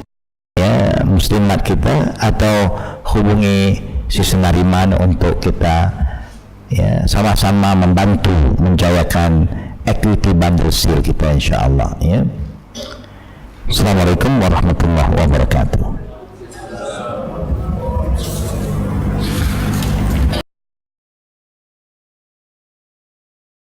ya muslimat kita atau hubungi si Senariman untuk kita ya sama-sama membantu menjayakan aktiviti bundle seal kita, insyaallah ya. Assalamualaikum warahmatullahi wabarakatuh.